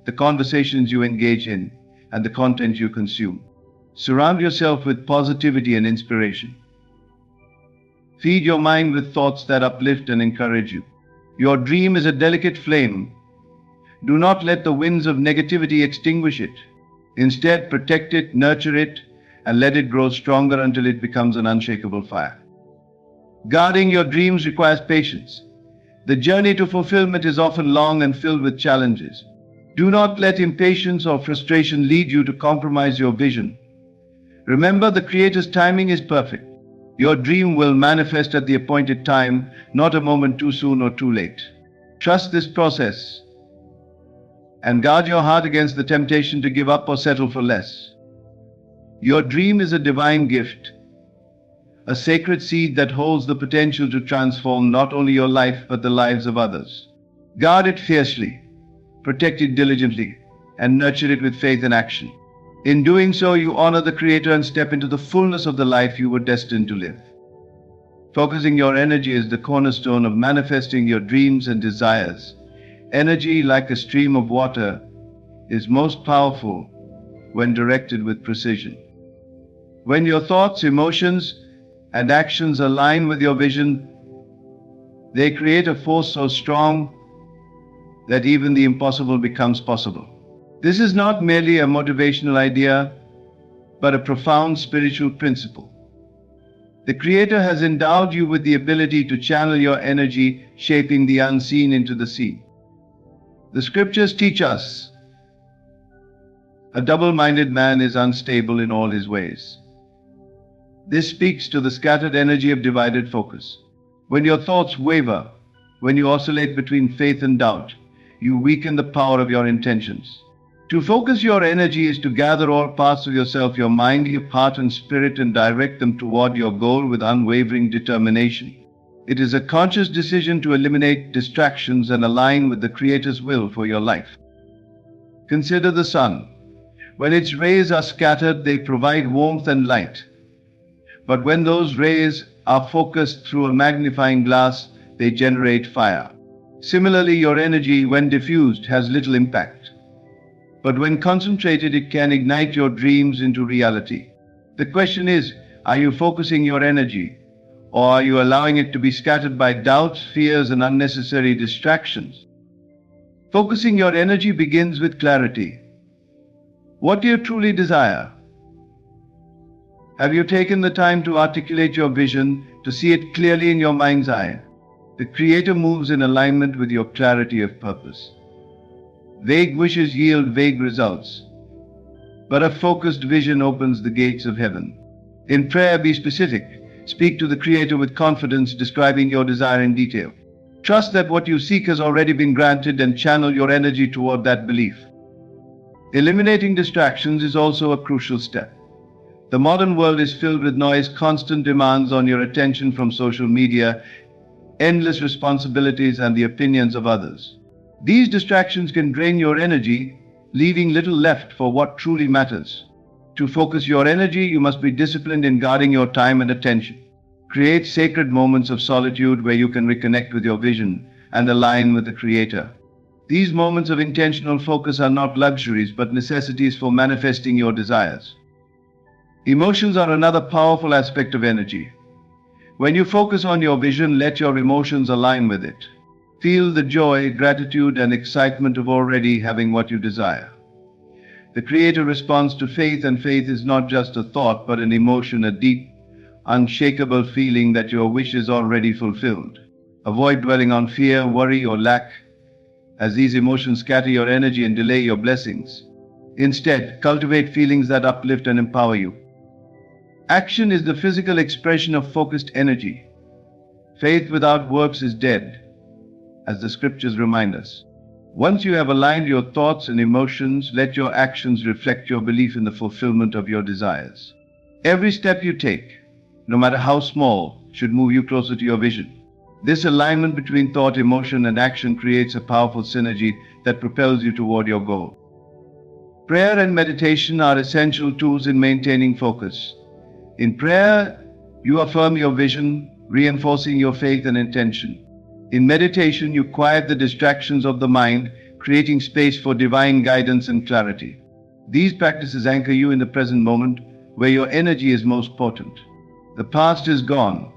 S1: the conversations you engage in, and the content you consume. Surround yourself with positivity and inspiration. Feed your mind with thoughts that uplift and encourage you. Your dream is a delicate flame. Do not let the winds of negativity extinguish it. Instead, protect it, nurture it, and let it grow stronger until it becomes an unshakable fire. Guarding your dreams requires patience. The journey to fulfillment is often long and filled with challenges. Do not let impatience or frustration lead you to compromise your vision. Remember, the Creator's timing is perfect. Your dream will manifest at the appointed time, not a moment too soon or too late. Trust this process and guard your heart against the temptation to give up or settle for less. Your dream is a divine gift, a sacred seed that holds the potential to transform not only your life but the lives of others. Guard it fiercely, protect it diligently, and nurture it with faith and action. In doing so, you honor the Creator and step into the fullness of the life you were destined to live. Focusing your energy is the cornerstone of manifesting your dreams and desires. Energy, like a stream of water, is most powerful when directed with precision. When your thoughts, emotions, and actions align with your vision, they create a force so strong that even the impossible becomes possible. This is not merely a motivational idea, but a profound spiritual principle. The Creator has endowed you with the ability to channel your energy, shaping the unseen into the seen. The scriptures teach us, a double-minded man is unstable in all his ways. This speaks to the scattered energy of divided focus. When your thoughts waver, when you oscillate between faith and doubt, you weaken the power of your intentions. To focus your energy is to gather all parts of yourself, your mind, your heart and spirit, and direct them toward your goal with unwavering determination. It is a conscious decision to eliminate distractions and align with the Creator's will for your life. Consider the sun. When its rays are scattered, they provide warmth and light. But when those rays are focused through a magnifying glass, they generate fire. Similarly, your energy, when diffused, has little impact. But when concentrated, it can ignite your dreams into reality. The question is, are you focusing your energy, or are you allowing it to be scattered by doubts, fears, and unnecessary distractions? Focusing your energy begins with clarity. What do you truly desire? Have you taken the time to articulate your vision, to see it clearly in your mind's eye? The Creator moves in alignment with your clarity of purpose. Vague wishes yield vague results, but a focused vision opens the gates of heaven. In prayer, be specific. Speak to the Creator with confidence, describing your desire in detail. Trust that what you seek has already been granted and channel your energy toward that belief. Eliminating distractions is also a crucial step. The modern world is filled with noise, constant demands on your attention from social media, endless responsibilities, and the opinions of others. These distractions can drain your energy, leaving little left for what truly matters. To focus your energy, you must be disciplined in guarding your time and attention. Create sacred moments of solitude where you can reconnect with your vision and align with the Creator. These moments of intentional focus are not luxuries but necessities for manifesting your desires. Emotions are another powerful aspect of energy. When you focus on your vision, let your emotions align with it. Feel the joy, gratitude, and excitement of already having what you desire. The Creator responds to faith, and faith is not just a thought but an emotion, a deep, unshakable feeling that your wish is already fulfilled. Avoid dwelling on fear, worry, or lack, as these emotions scatter your energy and delay your blessings. Instead, cultivate feelings that uplift and empower you. Action is the physical expression of focused energy. Faith without works is dead, as the scriptures remind us. Once you have aligned your thoughts and emotions, let your actions reflect your belief in the fulfillment of your desires. Every step you take, no matter how small, should move you closer to your vision. This alignment between thought, emotion, and action creates a powerful synergy that propels you toward your goal. Prayer and meditation are essential tools in maintaining focus. In prayer, you affirm your vision, reinforcing your faith and intention. In meditation, you quiet the distractions of the mind, creating space for divine guidance and clarity. These practices anchor you in the present moment, where your energy is most potent. The past is gone,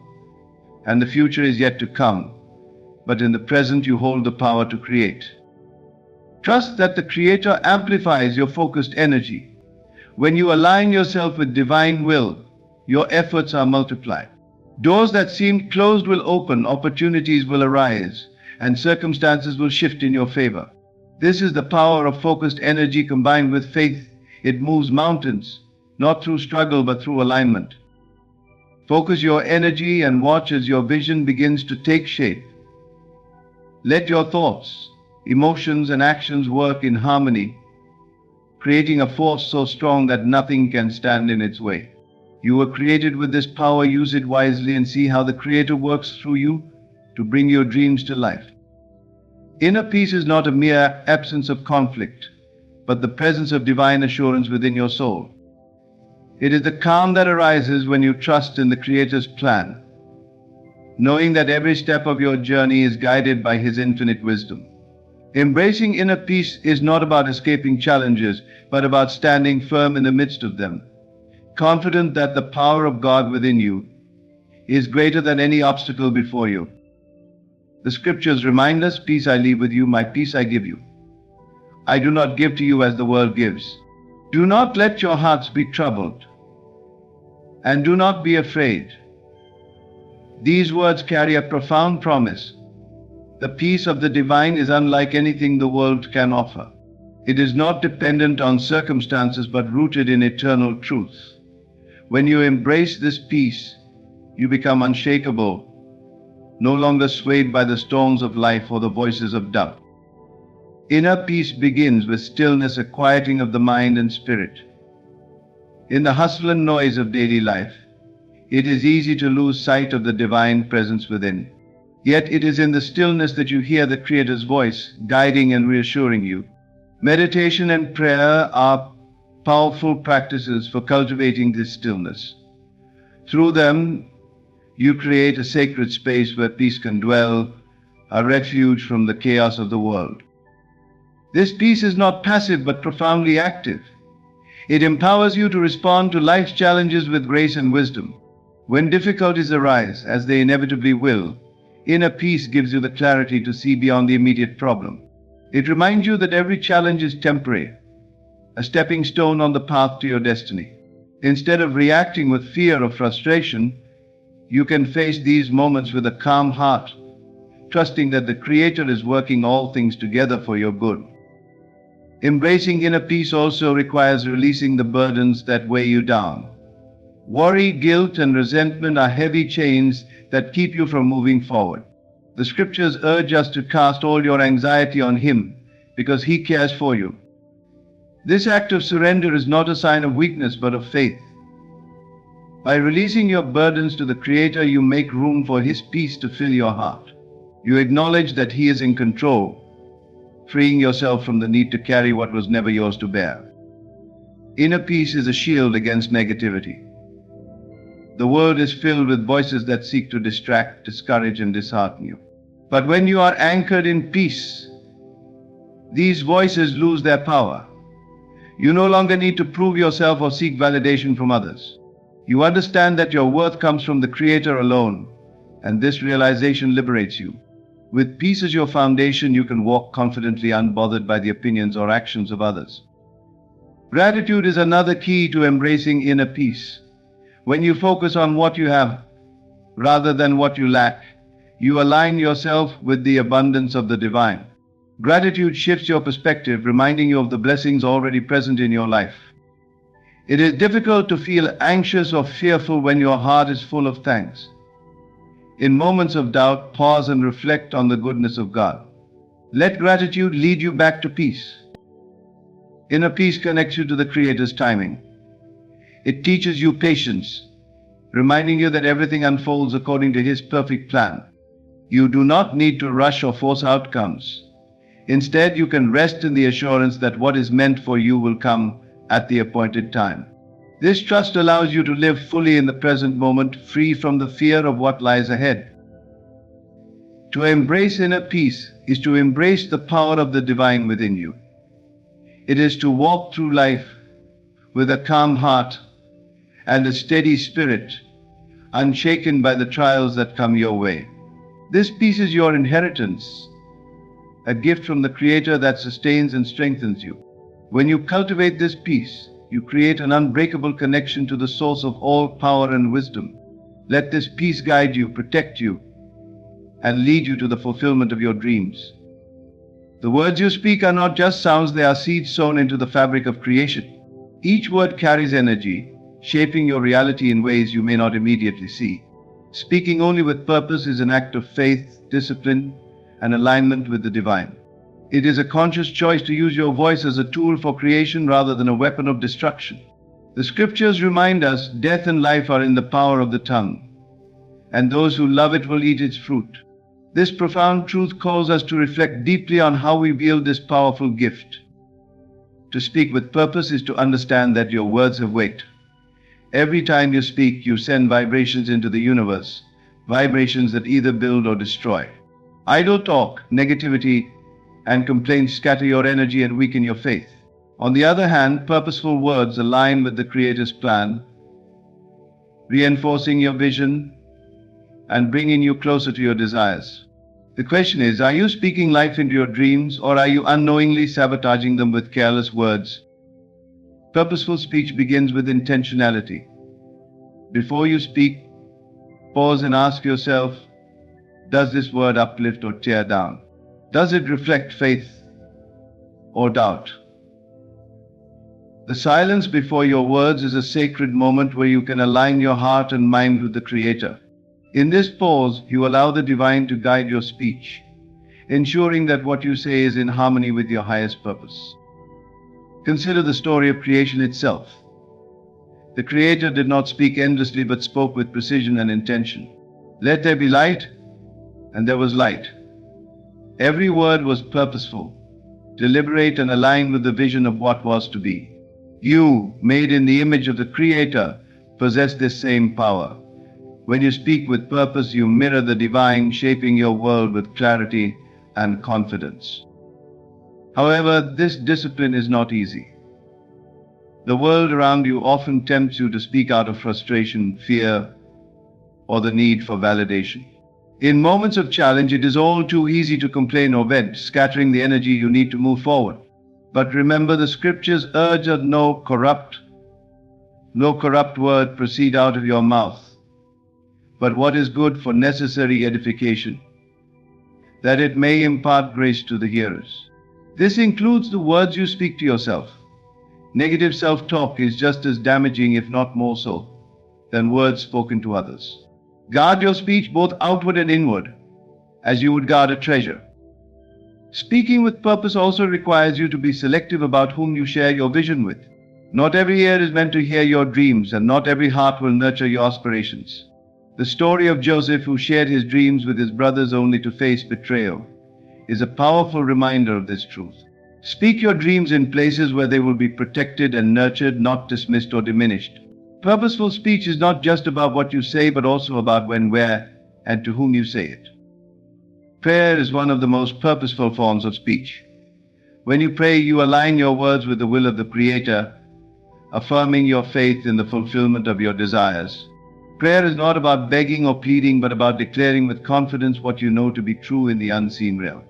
S1: and the future is yet to come, but in the present you hold the power to create. Trust that the Creator amplifies your focused energy. When you align yourself with divine will, your efforts are multiplied. Doors that seemed closed will open, opportunities will arise, and circumstances will shift in your favor. This is the power of focused energy combined with faith. It moves mountains, not through struggle but through alignment. Focus your energy and watch as your vision begins to take shape. Let your thoughts, emotions, and actions work in harmony, creating a force so strong that nothing can stand in its way. You were created with this power. Use it wisely and see how the Creator works through you to bring your dreams to life. Inner peace is not a mere absence of conflict, but the presence of divine assurance within your soul. It is the calm that arises when you trust in the Creator's plan, knowing that every step of your journey is guided by His infinite wisdom. Embracing inner peace is not about escaping challenges, but about standing firm in the midst of them, confident that the power of God within you is greater than any obstacle before you. The scriptures remind us, "Peace I leave with you, my peace I give you. I do not give to you as the world gives. Do not let your hearts be troubled, and do not be afraid." These words carry a profound promise. The peace of the divine is unlike anything the world can offer. It is not dependent on circumstances but rooted in eternal truth. When you embrace this peace, you become unshakable, no longer swayed by the storms of life or the voices of doubt. Inner peace begins with stillness, a quieting of the mind and spirit. In the hustle and noise of daily life, it is easy to lose sight of the divine presence within. Yet it is in the stillness that you hear the Creator's voice, guiding and reassuring you. Meditation and prayer are powerful practices for cultivating this stillness. Through them, you create a sacred space where peace can dwell, a refuge from the chaos of the world. This peace is not passive but profoundly active. It empowers you to respond to life's challenges with grace and wisdom. When difficulties arise, as they inevitably will, inner peace gives you the clarity to see beyond the immediate problem. It reminds you that every challenge is temporary, a stepping stone on the path to your destiny. Instead of reacting with fear or frustration, you can face these moments with a calm heart, trusting that the Creator is working all things together for your good. Embracing inner peace also requires releasing the burdens that weigh you down. Worry, guilt, and resentment are heavy chains that keep you from moving forward. The scriptures urge us to cast all your anxiety on Him because He cares for you. This act of surrender is not a sign of weakness but of faith. By releasing your burdens to the Creator, you make room for His peace to fill your heart. You acknowledge that He is in control, freeing yourself from the need to carry what was never yours to bear. Inner peace is a shield against negativity. The world is filled with voices that seek to distract, discourage, and dishearten you. But when you are anchored in peace, these voices lose their power. You no longer need to prove yourself or seek validation from others. You understand that your worth comes from the Creator alone, and this realization liberates you. With peace as your foundation, you can walk confidently, unbothered by the opinions or actions of others. Gratitude is another key to embracing inner peace. When you focus on what you have rather than what you lack, you align yourself with the abundance of the divine. Gratitude shifts your perspective, reminding you of the blessings already present in your life. It is difficult to feel anxious or fearful when your heart is full of thanks. In moments of doubt, pause and reflect on the goodness of God. Let gratitude lead you back to peace. Inner peace connects you to the Creator's timing. It teaches you patience, reminding you that everything unfolds according to His perfect plan. You do not need to rush or force outcomes. Instead, you can rest in the assurance that what is meant for you will come at the appointed time. This trust allows you to live fully in the present moment, free from the fear of what lies ahead. To embrace inner peace is to embrace the power of the divine within you. It is to walk through life with a calm heart and a steady spirit, unshaken by the trials that come your way. This peace is your inheritance, a gift from the Creator that sustains and strengthens you. When you cultivate this peace, you create an unbreakable connection to the source of all power and wisdom. Let this peace guide you, protect you, and lead you to the fulfillment of your dreams. The words you speak are not just sounds, they are seeds sown into the fabric of creation. Each word carries energy, shaping your reality in ways you may not immediately see. Speaking only with purpose is an act of faith, discipline, and alignment with the divine. It is a conscious choice to use your voice as a tool for creation rather than a weapon of destruction. The scriptures remind us death and life are in the power of the tongue, and those who love it will eat its fruit. This profound truth calls us to reflect deeply on how we wield this powerful gift. To speak with purpose is to understand that your words have weight. Every time you speak, you send vibrations into the universe, vibrations that either build or destroy. Idle talk, negativity, and complaints scatter your energy and weaken your faith. On the other hand, purposeful words align with the Creator's plan, reinforcing your vision and bringing you closer to your desires. The question is, are you speaking life into your dreams, or are you unknowingly sabotaging them with careless words? Purposeful speech begins with intentionality. Before you speak, pause and ask yourself, does this word uplift or tear down? Does it reflect faith or doubt? The silence before your words is a sacred moment where you can align your heart and mind with the Creator. In this pause, you allow the divine to guide your speech, ensuring that what you say is in harmony with your highest purpose. Consider the story of creation itself. The Creator did not speak endlessly but spoke with precision and intention. Let there be light, and there was light. Every word was purposeful, deliberate, and aligned with the vision of what was to be. You, made in the image of the Creator, possess this same power. When you speak with purpose, you mirror the divine, shaping your world with clarity and confidence. However, this discipline is not easy. The world around you often tempts you to speak out of frustration, fear, or the need for validation. In moments of challenge, it is all too easy to complain or vent, scattering the energy you need to move forward. But remember, the scriptures urge that no corrupt word proceed out of your mouth, but what is good for necessary edification, that it may impart grace to the hearers. This includes the words you speak to yourself. Negative self-talk is just as damaging, if not more so, than words spoken to others. Guard your speech both outward and inward, as you would guard a treasure. Speaking with purpose also requires you to be selective about whom you share your vision with. Not every ear is meant to hear your dreams, and not every heart will nurture your aspirations. The story of Joseph, who shared his dreams with his brothers only to face betrayal, is a powerful reminder of this truth. Speak your dreams in places where they will be protected and nurtured, not dismissed or diminished. Purposeful speech is not just about what you say, but also about when, where, and to whom you say it. Prayer is one of the most purposeful forms of speech. When you pray, you align your words with the will of the Creator, affirming your faith in the fulfillment of your desires. Prayer is not about begging or pleading, but about declaring with confidence what you know to be true in the unseen realm.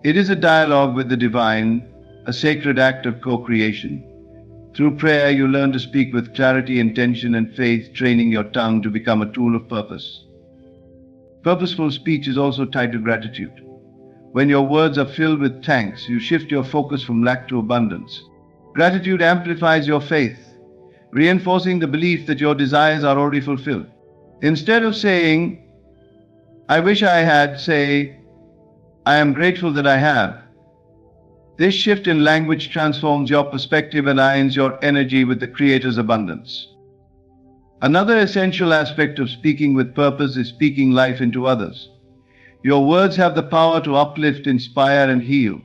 S1: It is a dialogue with the divine, a sacred act of co-creation. Through prayer, you learn to speak with clarity, intention, and faith, training your tongue to become a tool of purpose. Purposeful speech is also tied to gratitude. When your words are filled with thanks, you shift your focus from lack to abundance. Gratitude amplifies your faith, reinforcing the belief that your desires are already fulfilled. Instead of saying, "I wish I had," say, "I am grateful that I have." This shift in language transforms your perspective and aligns your energy with the Creator's abundance. Another essential aspect of speaking with purpose is speaking life into others. Your words have the power to uplift, inspire, and heal.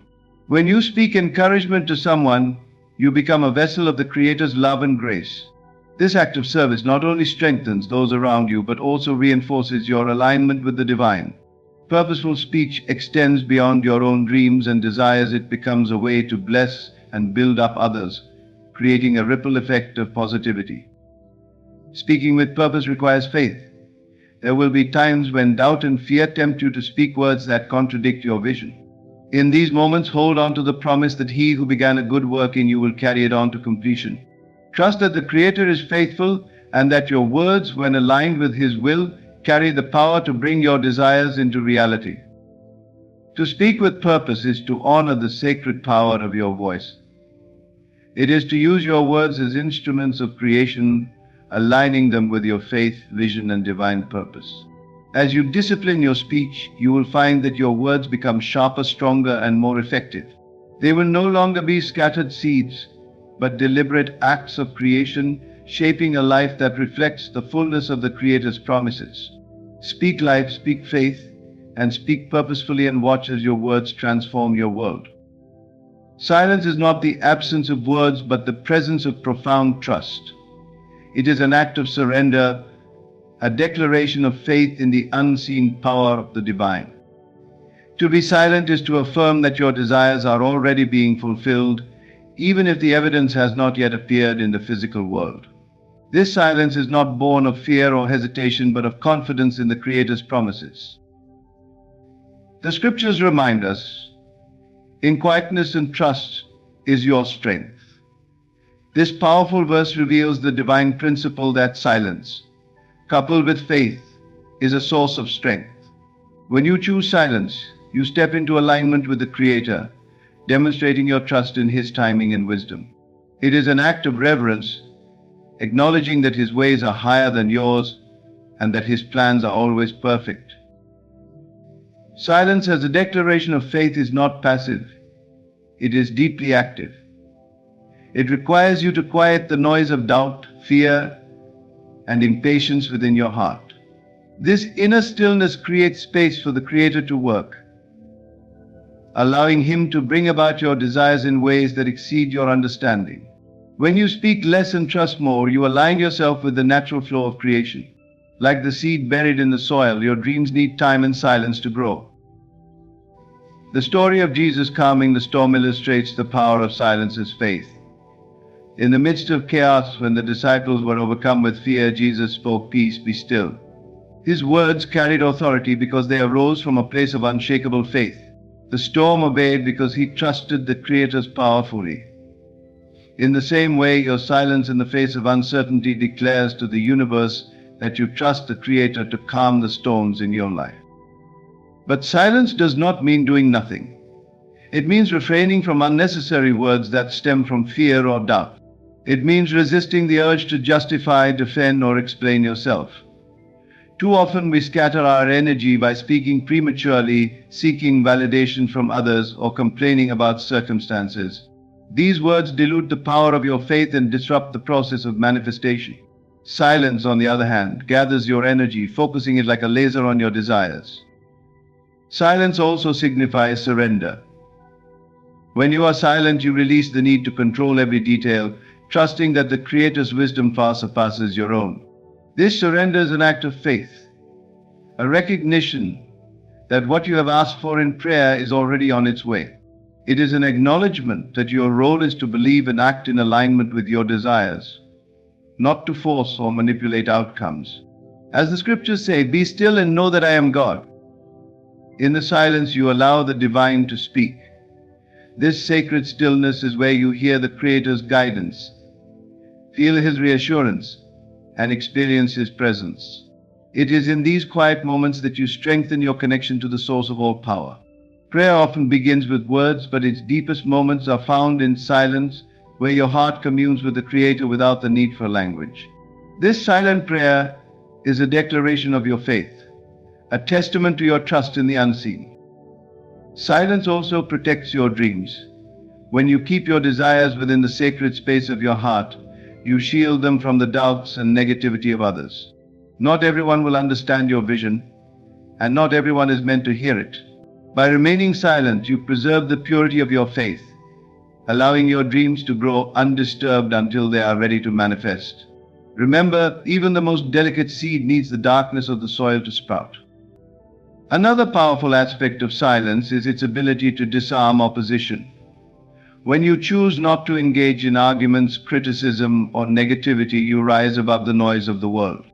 S1: When you speak encouragement to someone, you become a vessel of the Creator's love and grace. This act of service not only strengthens those around you, but also reinforces your alignment with the divine. Purposeful speech extends beyond your own dreams and desires. It becomes a way to bless and build up others, creating a ripple effect of positivity. Speaking with purpose requires faith. There will be times when doubt and fear tempt you to speak words that contradict your vision. In these moments, hold on to the promise that He who began a good work in you will carry it on to completion. Trust that the Creator is faithful and that your words, when aligned with His will, carry the power to bring your desires into reality. To speak with purpose is to honor the sacred power of your voice. It is to use your words as instruments of creation, aligning them with your faith, vision, and divine purpose. As you discipline your speech, you will find that your words become sharper, stronger, and more effective. They will no longer be scattered seeds, but deliberate acts of creation, shaping a life that reflects the fullness of the Creator's promises. Speak life, speak faith, and speak purposefully, and watch as your words transform your world. Silence is not the absence of words, but the presence of profound trust. It is an act of surrender, a declaration of faith in the unseen power of the divine. To be silent is to affirm that your desires are already being fulfilled, even if the evidence has not yet appeared in the physical world. This silence is not born of fear or hesitation, but of confidence in the Creator's promises. The scriptures remind us, "In quietness and trust is your strength." This powerful verse reveals the divine principle that silence, coupled with faith, is a source of strength. When you choose silence, you step into alignment with the Creator, demonstrating your trust in His timing and wisdom. It is an act of reverence, acknowledging that His ways are higher than yours and that His plans are always perfect. Silence as a declaration of faith is not passive. It is deeply active. It requires you to quiet the noise of doubt, fear, and impatience within your heart. This inner stillness creates space for the Creator to work, allowing Him to bring about your desires in ways that exceed your understanding. When you speak less and trust more, you align yourself with the natural flow of creation. Like the seed buried in the soil, your dreams need time and silence to grow. The story of Jesus calming the storm illustrates the power of silence as faith. In the midst of chaos, when the disciples were overcome with fear, Jesus spoke, "Peace, be still." His words carried authority because they arose from a place of unshakable faith. The storm obeyed because he trusted the Creator's power fully. In the same way, your silence in the face of uncertainty declares to the universe that you trust the Creator to calm the storms in your life. But silence does not mean doing nothing. It means refraining from unnecessary words that stem from fear or doubt. It means resisting the urge to justify, defend, or explain yourself. Too often we scatter our energy by speaking prematurely, seeking validation from others, or complaining about circumstances. These words dilute the power of your faith and disrupt the process of manifestation. Silence, on the other hand, gathers your energy, focusing it like a laser on your desires. Silence also signifies surrender. When you are silent, you release the need to control every detail, trusting that the Creator's wisdom far surpasses your own. This surrender is an act of faith, a recognition that what you have asked for in prayer is already on its way. It is an acknowledgement that your role is to believe and act in alignment with your desires, not to force or manipulate outcomes. As the scriptures say, be still and know that I am God. In the silence, you allow the divine to speak. This sacred stillness is where you hear the Creator's guidance, feel His reassurance, and experience His presence. It is in these quiet moments that you strengthen your connection to the source of all power. Prayer often begins with words, but its deepest moments are found in silence, where your heart communes with the Creator without the need for language. This silent prayer is a declaration of your faith, a testament to your trust in the unseen. Silence also protects your dreams. When you keep your desires within the sacred space of your heart, you shield them from the doubts and negativity of others. Not everyone will understand your vision, and not everyone is meant to hear it. By remaining silent, you preserve the purity of your faith, allowing your dreams to grow undisturbed until they are ready to manifest. Remember, even the most delicate seed needs the darkness of the soil to sprout. Another powerful aspect of silence is its ability to disarm opposition. When you choose not to engage in arguments, criticism, or negativity, you rise above the noise of the world.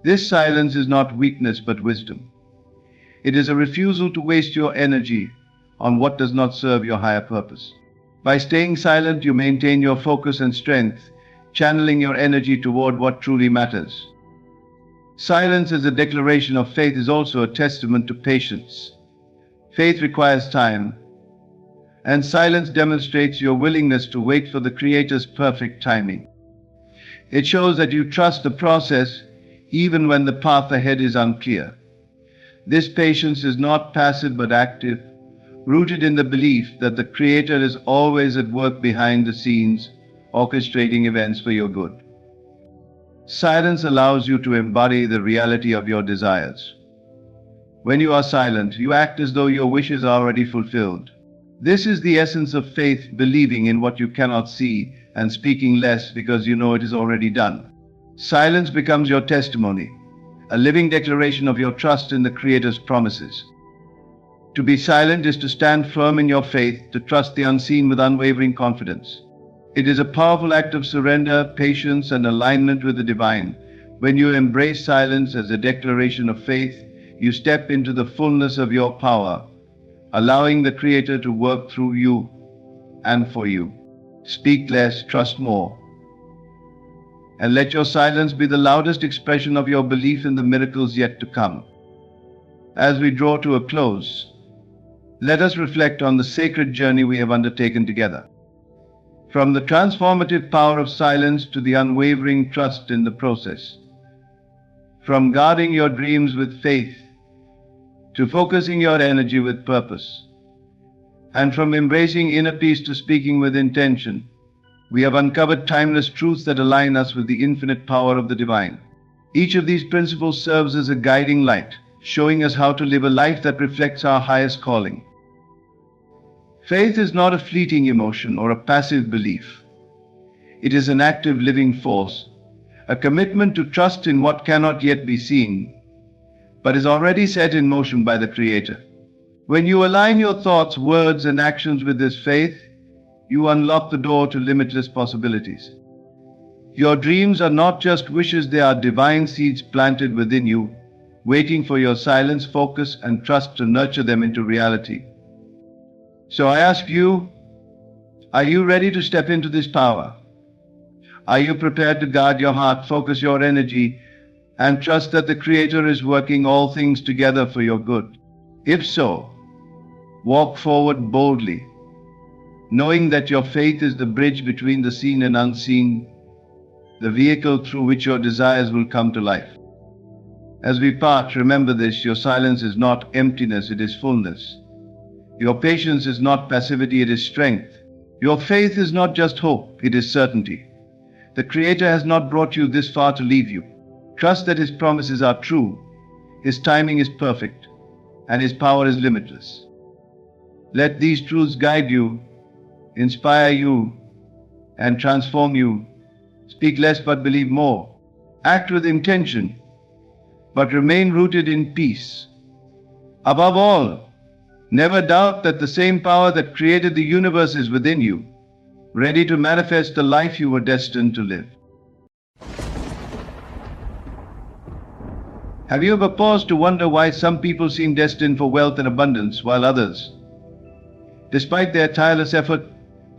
S1: This silence is not weakness but wisdom. It is a refusal to waste your energy on what does not serve your higher purpose. By staying silent, you maintain your focus and strength, channeling your energy toward what truly matters. Silence as a declaration of faith is also a testament to patience. Faith requires time, and silence demonstrates your willingness to wait for the Creator's perfect timing. It shows that you trust the process even when the path ahead is unclear. This patience is not passive but active, rooted in the belief that the Creator is always at work behind the scenes, orchestrating events for your good. Silence allows you to embody the reality of your desires. When you are silent, you act as though your wishes are already fulfilled. This is the essence of faith, believing in what you cannot see and speaking less because you know it is already done. Silence becomes your testimony, a living declaration of your trust in the Creator's promises. To be silent is to stand firm in your faith, to trust the unseen with unwavering confidence. It is a powerful act of surrender, patience, and alignment with the divine. When you embrace silence as a declaration of faith, you step into the fullness of your power, allowing the Creator to work through you and for you. Speak less, trust more, and let your silence be the loudest expression of your belief in the miracles yet to come. As we draw to a close, let us reflect on the sacred journey we have undertaken together. From the transformative power of silence to the unwavering trust in the process. From guarding your dreams with faith to focusing your energy with purpose. And from embracing inner peace to speaking with intention, we have uncovered timeless truths that align us with the infinite power of the divine. Each of these principles serves as a guiding light, showing us how to live a life that reflects our highest calling. Faith is not a fleeting emotion or a passive belief. It is an active living force, a commitment to trust in what cannot yet be seen, but is already set in motion by the Creator. When you align your thoughts, words, and actions with this faith, you unlock the door to limitless possibilities. Your dreams are not just wishes, they are divine seeds planted within you, waiting for your silence, focus, and trust to nurture them into reality. So I ask you, are you ready to step into this power? Are you prepared to guard your heart, focus your energy, and trust that the Creator is working all things together for your good? If so, walk forward boldly, knowing that your faith is the bridge between the seen and unseen, the vehicle through which your desires will come to life. As we part, remember this: your silence is not emptiness, it is fullness. Your patience is not passivity, it is strength. Your faith is not just hope, it is certainty. The Creator has not brought you this far to leave you. Trust that His promises are true. His timing is perfect, and His power is limitless. Let these truths guide you, inspire you, and transform you. Speak less but believe more. Act with intention, but remain rooted in peace. Above all, never doubt that the same power that created the universe is within you, ready to manifest the life you were destined to live. Have you ever paused to wonder why some people seem destined for wealth and abundance while others, despite their tireless effort,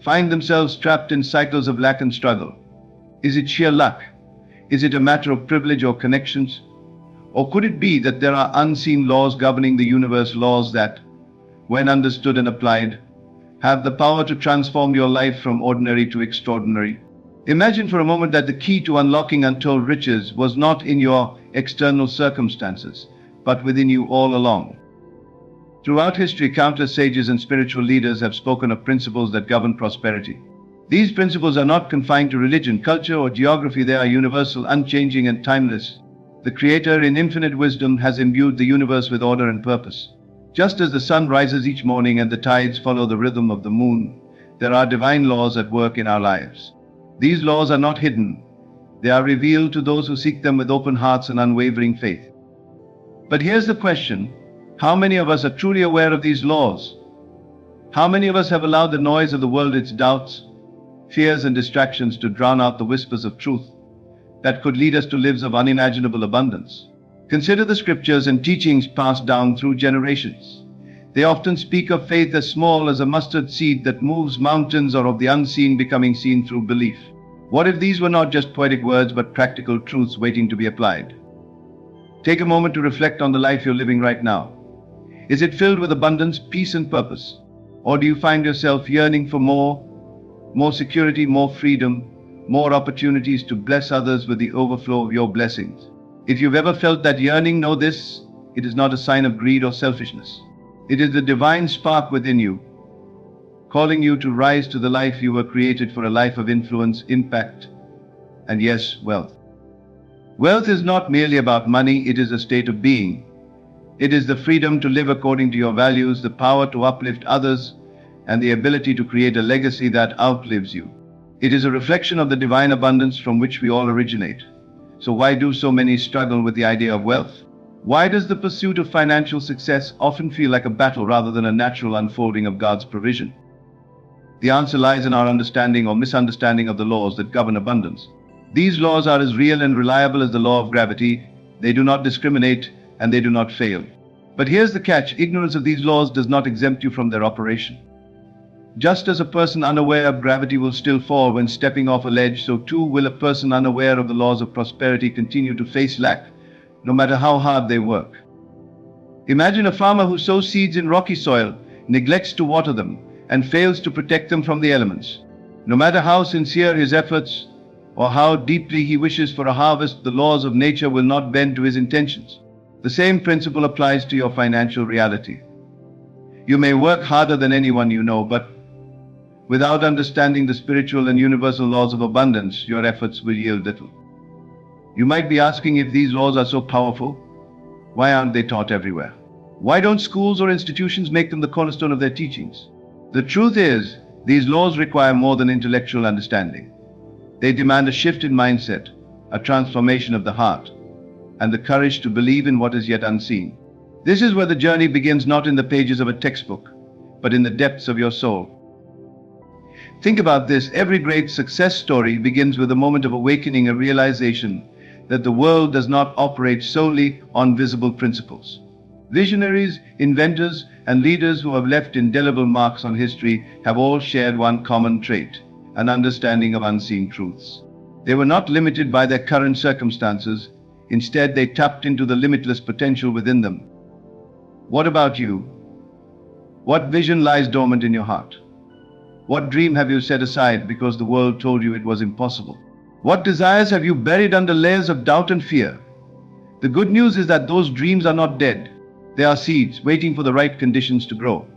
S1: find themselves trapped in cycles of lack and struggle? Is it sheer luck? Is it a matter of privilege or connections? Or could it be that there are unseen laws governing the universe, laws that, when understood and applied, have the power to transform your life from ordinary to extraordinary? Imagine for a moment that the key to unlocking untold riches was not in your external circumstances, but within you all along. Throughout history, countless sages and spiritual leaders have spoken of principles that govern prosperity. These principles are not confined to religion, culture, or geography. They are universal, unchanging, and timeless. The Creator, in infinite wisdom, has imbued the universe with order and purpose. Just as the sun rises each morning and the tides follow the rhythm of the moon, there are divine laws at work in our lives. These laws are not hidden. They are revealed to those who seek them with open hearts and unwavering faith. But here's the question: how many of us are truly aware of these laws? How many of us have allowed the noise of the world, its doubts, fears, and distractions to drown out the whispers of truth that could lead us to lives of unimaginable abundance? Consider the scriptures and teachings passed down through generations. They often speak of faith as small as a mustard seed that moves mountains, or of the unseen becoming seen through belief. What if these were not just poetic words but practical truths waiting to be applied? Take a moment to reflect on the life you're living right now. Is it filled with abundance, peace, and purpose? Or do you find yourself yearning for more security, more freedom, more opportunities to bless others with the overflow of your blessings? If you've ever felt that yearning, know this: it is not a sign of greed or selfishness. It is the divine spark within you, calling you to rise to the life you were created for, a life of influence, impact, and yes, wealth. Wealth is not merely about money, it is a state of being. It is the freedom to live according to your values, the power to uplift others, and the ability to create a legacy that outlives you. It is a reflection of the divine abundance from which we all originate. So why do so many struggle with the idea of wealth? Why does the pursuit of financial success often feel like a battle rather than a natural unfolding of God's provision? The answer lies in our understanding or misunderstanding of the laws that govern abundance. These laws are as real and reliable as the law of gravity. They do not discriminate, and they do not fail. But here's the catch: ignorance of these laws does not exempt you from their operation. Just as a person unaware of gravity will still fall when stepping off a ledge, so too will a person unaware of the laws of prosperity continue to face lack, no matter how hard they work. Imagine a farmer who sows seeds in rocky soil, neglects to water them, and fails to protect them from the elements. No matter how sincere his efforts or how deeply he wishes for a harvest, the laws of nature will not bend to his intentions. The same principle applies to your financial reality. You may work harder than anyone you know, but without understanding the spiritual and universal laws of abundance, your efforts will yield little. You might be asking, if these laws are so powerful, why aren't they taught everywhere? Why don't schools or institutions make them the cornerstone of their teachings? The truth is, these laws require more than intellectual understanding. They demand a shift in mindset, a transformation of the heart, and the courage to believe in what is yet unseen. This is where the journey begins, not in the pages of a textbook, but in the depths of your soul. Think about this: every great success story begins with a moment of awakening, a realization that the world does not operate solely on visible principles. Visionaries, inventors, and leaders who have left indelible marks on history have all shared one common trait: an understanding of unseen truths. They were not limited by their current circumstances. Instead, they tapped into the limitless potential within them. What about you? What vision lies dormant in your heart? What dream have you set aside because the world told you it was impossible? What desires have you buried under layers of doubt and fear? The good news is that those dreams are not dead. They are seeds waiting for the right conditions to grow.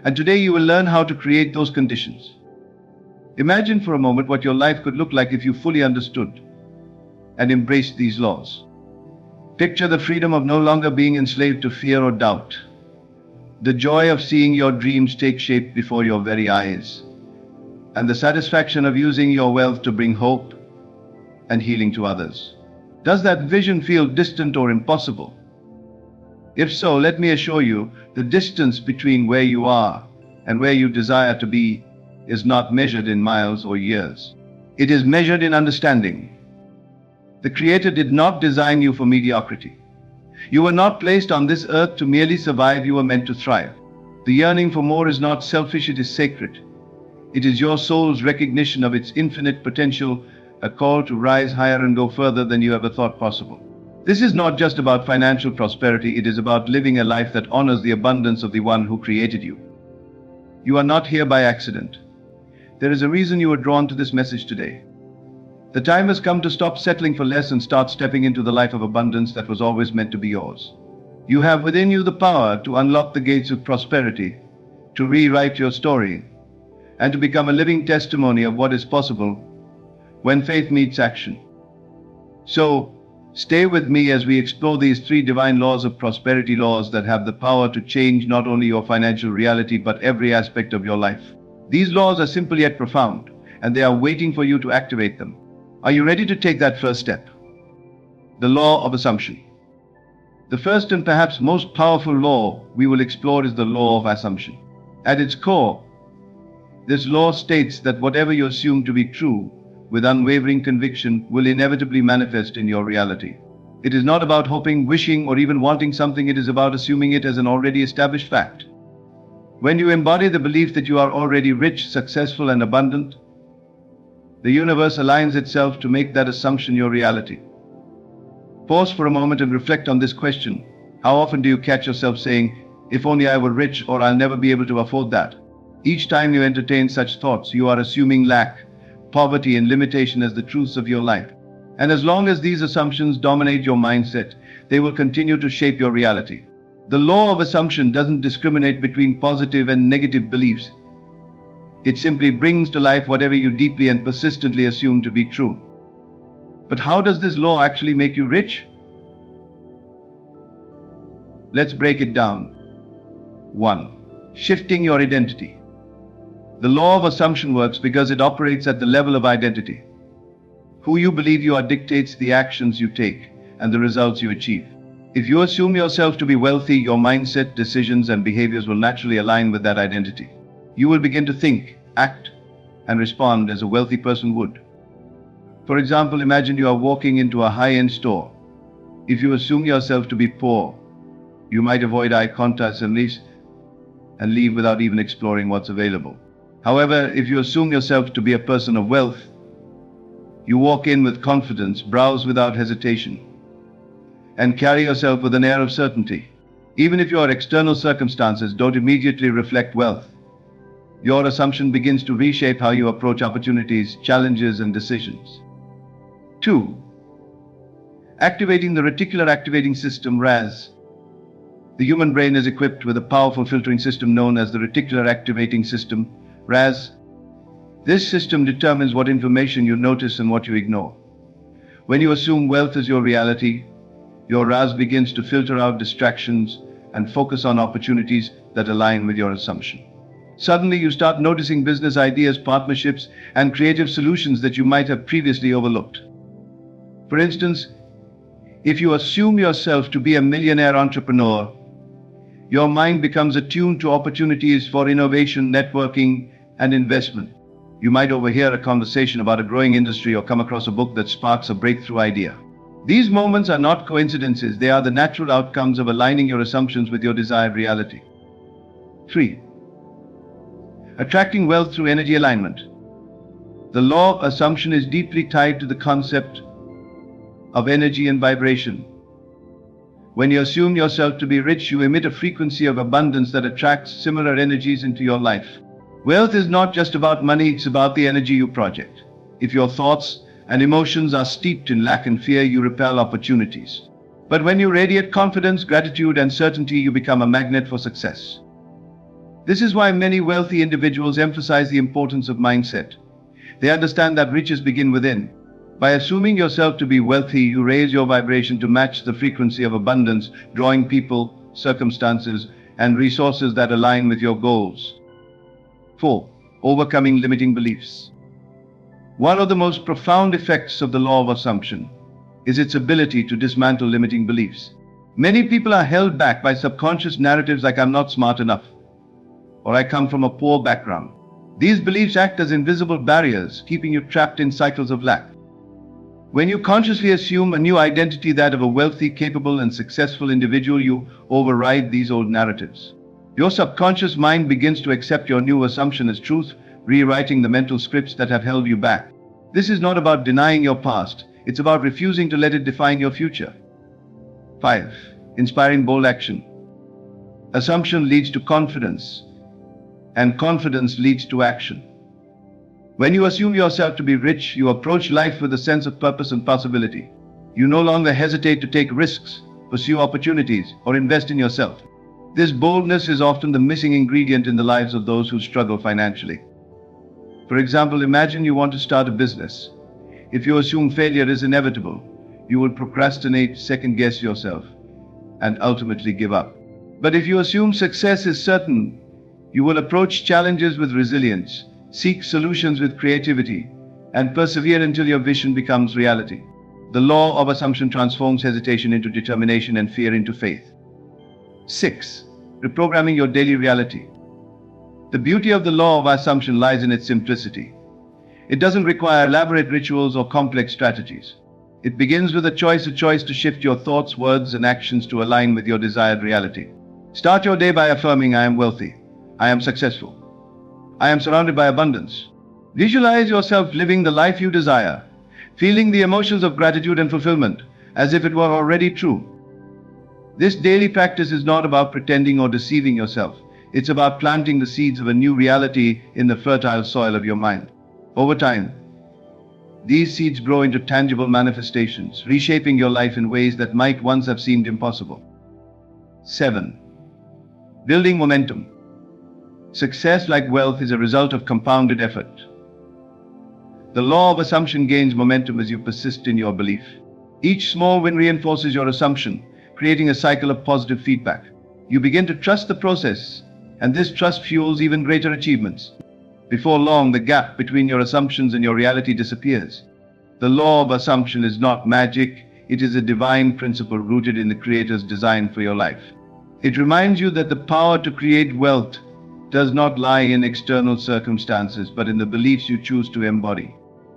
S1: And today you will learn how to create those conditions. Imagine for a moment what your life could look like if you fully understood and embraced these laws. Picture the freedom of no longer being enslaved to fear or doubt. the joy of seeing your dreams take shape before your very eyes, and the satisfaction of using your wealth to bring hope and healing to others. Does that vision feel distant or impossible? If so, let me assure you, the distance between where you are and where you desire to be is not measured in miles or years. It is measured in understanding. The Creator did not design you for mediocrity. You were not placed on this earth to merely survive, you were meant to thrive. The yearning for more is not selfish, it is sacred. It is your soul's recognition of its infinite potential, a call to rise higher and go further than you ever thought possible. This is not just about financial prosperity, it is about living a life that honors the abundance of the one who created you. You are not here by accident. There is a reason you were drawn to this message today. The time has come to stop settling for less and start stepping into the life of abundance that was always meant to be yours. You have within you the power to unlock the gates of prosperity, to rewrite your story, and to become a living testimony of what is possible when faith meets action. So, stay with me as we explore these 3 divine laws of prosperity, laws that have the power to change not only your financial reality but every aspect of your life. These laws are simple yet profound, and they are waiting for you to activate them. Are you ready to take that first step? The law of assumption. The first and perhaps most powerful law we will explore is the law of assumption. At its core, this law states that whatever you assume to be true with unwavering conviction will inevitably manifest in your reality. It is not about hoping, wishing, or even wanting something, it is about assuming it as an already established fact. When you embody the belief that you are already rich, successful, and abundant, the universe aligns itself to make that assumption your reality. Pause for a moment and reflect on this question. How often do you catch yourself saying, "If only I were rich," or "I'll never be able to afford that"? Each time you entertain such thoughts, you are assuming lack, poverty, and limitation as the truths of your life. And as long as these assumptions dominate your mindset, they will continue to shape your reality. The law of assumption doesn't discriminate between positive and negative beliefs. It simply brings to life whatever you deeply and persistently assume to be true. But how does this law actually make you rich? Let's break it down. 1. Shifting your identity. The law of assumption works because it operates at the level of identity. Who you believe you are dictates the actions you take and the results you achieve. If you assume yourself to be wealthy, your mindset, decisions, and behaviors will naturally align with that identity. You will begin to think, act, and respond as a wealthy person would. For example, imagine you are walking into a high-end store. If you assume yourself to be poor, you might avoid eye contact and leave without even exploring what's available. However, if you assume yourself to be a person of wealth, you walk in with confidence, browse without hesitation, and carry yourself with an air of certainty. Even if your external circumstances don't immediately reflect wealth, your assumption begins to reshape how you approach opportunities, challenges, and decisions. 2. Activating the reticular activating system, RAS. The human brain is equipped with a powerful filtering system known as the reticular activating system, RAS. This system determines what information you notice and what you ignore. When you assume wealth is your reality, your RAS begins to filter out distractions and focus on opportunities that align with your assumption. Suddenly, you start noticing business ideas, partnerships, and creative solutions that you might have previously overlooked. For instance, if you assume yourself to be a millionaire entrepreneur, your mind becomes attuned to opportunities for innovation, networking, and investment. You might overhear a conversation about a growing industry or come across a book that sparks a breakthrough idea. These moments are not coincidences, they are the natural outcomes of aligning your assumptions with your desired reality. 3. Attracting wealth through energy alignment. The law of assumption is deeply tied to the concept of energy and vibration. When you assume yourself to be rich, you emit a frequency of abundance that attracts similar energies into your life. Wealth is not just about money, it's about the energy you project. If your thoughts and emotions are steeped in lack and fear, you repel opportunities. But when you radiate confidence, gratitude, and certainty, you become a magnet for success. This is why many wealthy individuals emphasize the importance of mindset. They understand that riches begin within. By assuming yourself to be wealthy, you raise your vibration to match the frequency of abundance, drawing people, circumstances, and resources that align with your goals. 4. Overcoming limiting beliefs. One of the most profound effects of the law of assumption is its ability to dismantle limiting beliefs. Many people are held back by subconscious narratives like "I'm not smart enough" or "I come from a poor background." These beliefs act as invisible barriers, keeping you trapped in cycles of lack. When you consciously assume a new identity, that of a wealthy, capable, and successful individual, you override these old narratives. Your subconscious mind begins to accept your new assumption as truth, rewriting the mental scripts that have held you back. This is not about denying your past, it's about refusing to let it define your future. 5. Inspiring bold action. Assumption leads to confidence, and confidence leads to action. When you assume yourself to be rich, you approach life with a sense of purpose and possibility. You no longer hesitate to take risks, pursue opportunities, or invest in yourself. This boldness is often the missing ingredient in the lives of those who struggle financially. For example, imagine you want to start a business. If you assume failure is inevitable, you will procrastinate, second-guess yourself, and ultimately give up. But if you assume success is certain, you will approach challenges with resilience, seek solutions with creativity, and persevere until your vision becomes reality. The law of assumption transforms hesitation into determination and fear into faith. 6. Reprogramming your daily reality. The beauty of the law of assumption lies in its simplicity. It doesn't require elaborate rituals or complex strategies. It begins with a choice to shift your thoughts, words, and actions to align with your desired reality. Start your day by affirming, "I am wealthy. I am successful. I am surrounded by abundance." Visualize yourself living the life you desire, feeling the emotions of gratitude and fulfillment as if it were already true. This daily practice is not about pretending or deceiving yourself. It's about planting the seeds of a new reality in the fertile soil of your mind. Over time, these seeds grow into tangible manifestations, reshaping your life in ways that might once have seemed impossible. 7. Building momentum. Success, like wealth, is a result of compounded effort. The law of assumption gains momentum as you persist in your belief. Each small win reinforces your assumption, creating a cycle of positive feedback. You begin to trust the process, and this trust fuels even greater achievements. Before long, the gap between your assumptions and your reality disappears. The law of assumption is not magic, it is a divine principle rooted in the Creator's design for your life. It reminds you that the power to create wealth does not lie in external circumstances, but in the beliefs you choose to embody.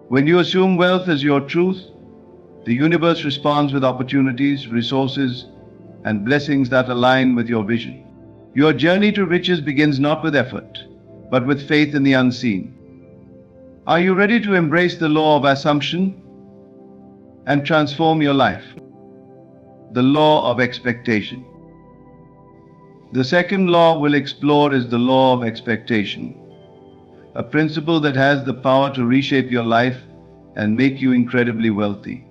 S1: When you assume wealth as your truth, the universe responds with opportunities, resources, and blessings that align with your vision. Your journey to riches begins not with effort, but with faith in the unseen. Are you ready to embrace the law of assumption and transform your life? The law of expectation. The second law we'll explore is the law of expectation, a principle that has the power to reshape your life and make you incredibly wealthy.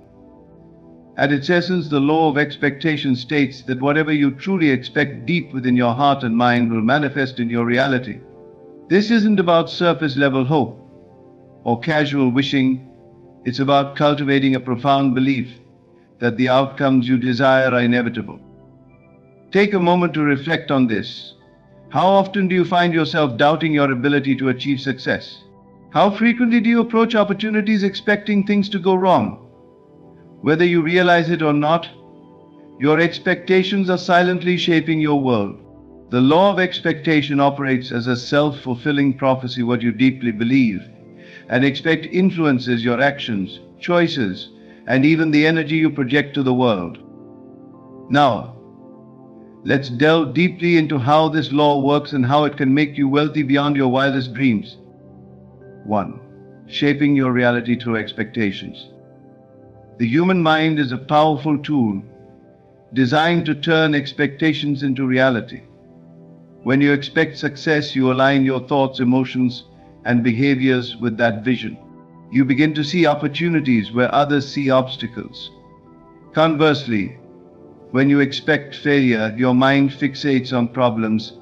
S1: At its essence, the law of expectation states that whatever you truly expect deep within your heart and mind will manifest in your reality. This isn't about surface-level hope or casual wishing. It's about cultivating a profound belief that the outcomes you desire are inevitable. Take a moment to reflect on this. How often do you find yourself doubting your ability to achieve success? How frequently do you approach opportunities expecting things to go wrong? Whether you realize it or not, your expectations are silently shaping your world. The law of expectation operates as a self-fulfilling prophecy. What you deeply believe and expect influences your actions, choices, and even the energy you project to the world. Now, let's delve deeply into how this law works and how it can make you wealthy beyond your wildest dreams. 1. Shaping your reality through expectations. The human mind is a powerful tool designed to turn expectations into reality. When you expect success, you align your thoughts, emotions, and behaviors with that vision. You begin to see opportunities where others see obstacles. Conversely, when you expect failure, your mind fixates on problems,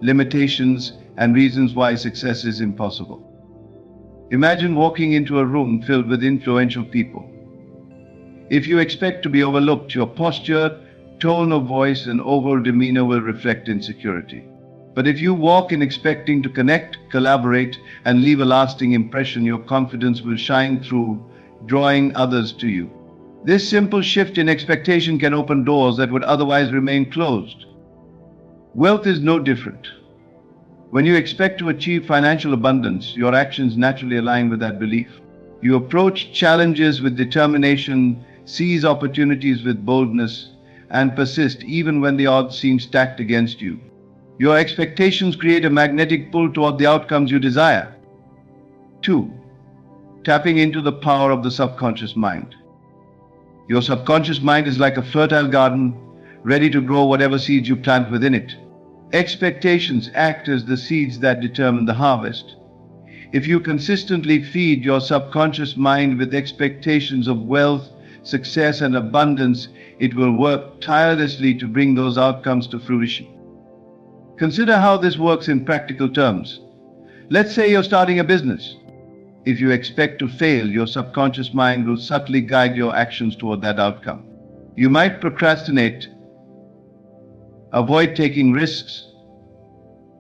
S1: limitations, and reasons why success is impossible. Imagine walking into a room filled with influential people. If you expect to be overlooked, your posture tone of voice, and overall demeanor will reflect insecurity. But if you walk in expecting to connect, collaborate, and leave a lasting impression, your confidence will shine through, drawing others to you. This simple shift in expectation can open doors that would otherwise remain closed. Wealth is no different. When you expect to achieve financial abundance, your actions naturally align with that belief. You approach challenges with determination, seize opportunities with boldness, and persist even when the odds seem stacked against you. Your expectations create a magnetic pull toward the outcomes you desire. 2. Tapping into the power of the subconscious mind. Your subconscious mind is like a fertile garden, ready to grow whatever seeds you plant within it. Expectations act as the seeds that determine the harvest. If you consistently feed your subconscious mind with expectations of wealth, success, and abundance, it will work tirelessly to bring those outcomes to fruition. Consider how this works in practical terms. Let's say you're starting a business. If you expect to fail, your subconscious mind will subtly guide your actions toward that outcome. You might procrastinate, avoid taking risks,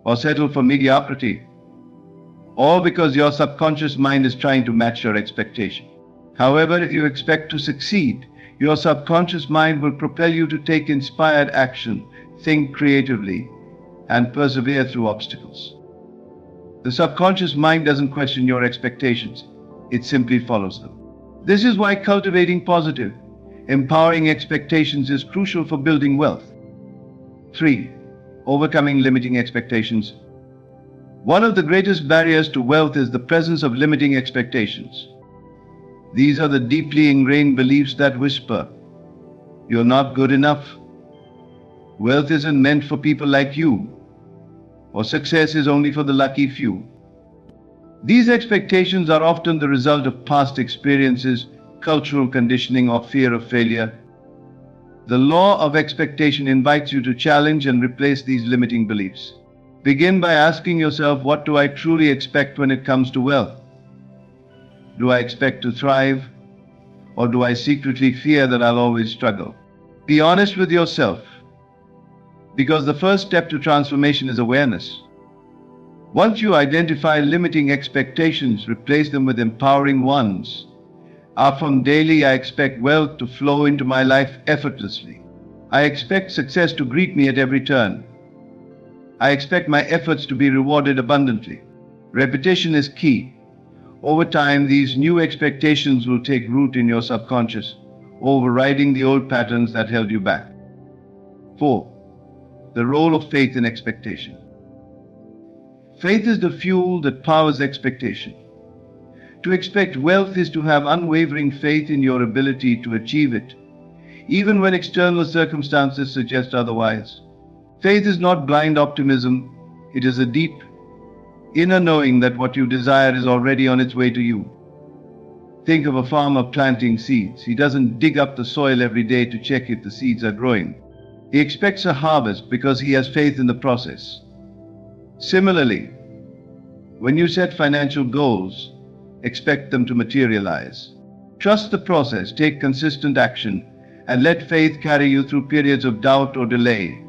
S1: or settle for mediocrity, all because your subconscious mind is trying to match your expectation. However, if you expect to succeed, your subconscious mind will propel you to take inspired action, think creatively, and persevere through obstacles. The subconscious mind doesn't question your expectations, it simply follows them. This is why cultivating positive, empowering expectations is crucial for building wealth. 3. Overcoming limiting expectations. One of the greatest barriers to wealth is the presence of limiting expectations. These are the deeply ingrained beliefs that whisper, "You're not good enough," "Wealth isn't meant for people like you," or "Success is only for the lucky few." These expectations are often the result of past experiences, cultural conditioning, or fear of failure. The law of expectation invites you to challenge and replace these limiting beliefs. Begin by asking yourself, what do I truly expect when it comes to wealth? Do I expect to thrive, or do I secretly fear that I'll always struggle? Be honest with yourself, because the first step to transformation is awareness. Once you identify limiting expectations, replace them with empowering ones. From daily, I expect wealth to flow into my life effortlessly. I expect success to greet me at every turn. I expect my efforts to be rewarded abundantly. Repetition is key. Over time, these new expectations will take root in your subconscious, overriding the old patterns that held you back. 4. The role of faith in expectation. Faith is the fuel that powers expectation. To expect wealth is to have unwavering faith in your ability to achieve it, even when external circumstances suggest otherwise. Faith is not blind optimism, it is a deep, inner knowing that what you desire is already on its way to you. Think of a farmer planting seeds. He doesn't dig up the soil every day to check if the seeds are growing. He expects a harvest because he has faith in the process. Similarly, when you set financial goals, expect them to materialize. Trust the process, take consistent action, and let faith carry you through periods of doubt or delay.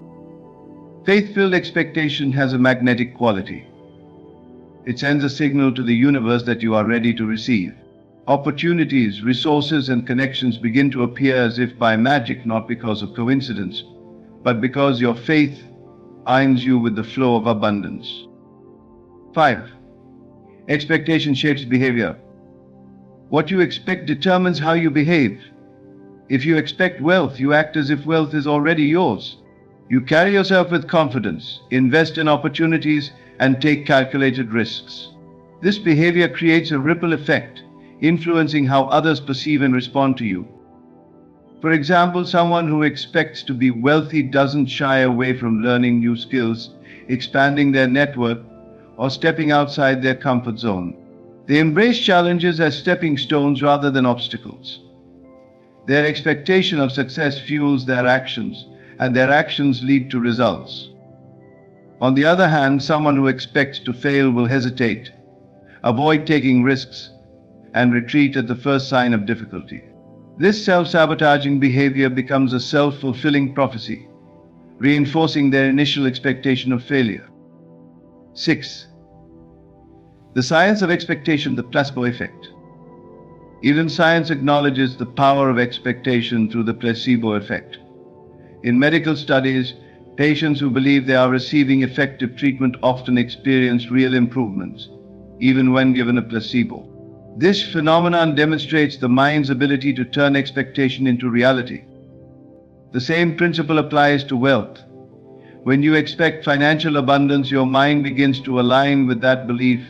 S1: Faith-filled expectation has a magnetic quality. It sends a signal to the universe that you are ready to receive. Opportunities, resources, and connections begin to appear as if by magic, not because of coincidence, but because your faith aligns you with the flow of abundance. 5. Expectation shapes behavior. What you expect determines how you behave. If you expect wealth, you act as if wealth is already yours. You carry yourself with confidence, invest in opportunities, and take calculated risks. This behavior creates a ripple effect, influencing how others perceive and respond to you. For example, someone who expects to be wealthy doesn't shy away from learning new skills, expanding their network, or stepping outside their comfort zone. They embrace challenges as stepping stones rather than obstacles. Their expectation of success fuels their actions, and their actions lead to results. On the other hand, someone who expects to fail will hesitate, avoid taking risks, and retreat at the first sign of difficulty. This self-sabotaging behavior becomes a self-fulfilling prophecy, reinforcing their initial expectation of failure. 6. The science of expectation, the placebo effect. Even science acknowledges the power of expectation through the placebo effect. In medical studies, patients who believe they are receiving effective treatment often experience real improvements, even when given a placebo. This phenomenon demonstrates the mind's ability to turn expectation into reality. The same principle applies to wealth. When you expect financial abundance, your mind begins to align with that belief,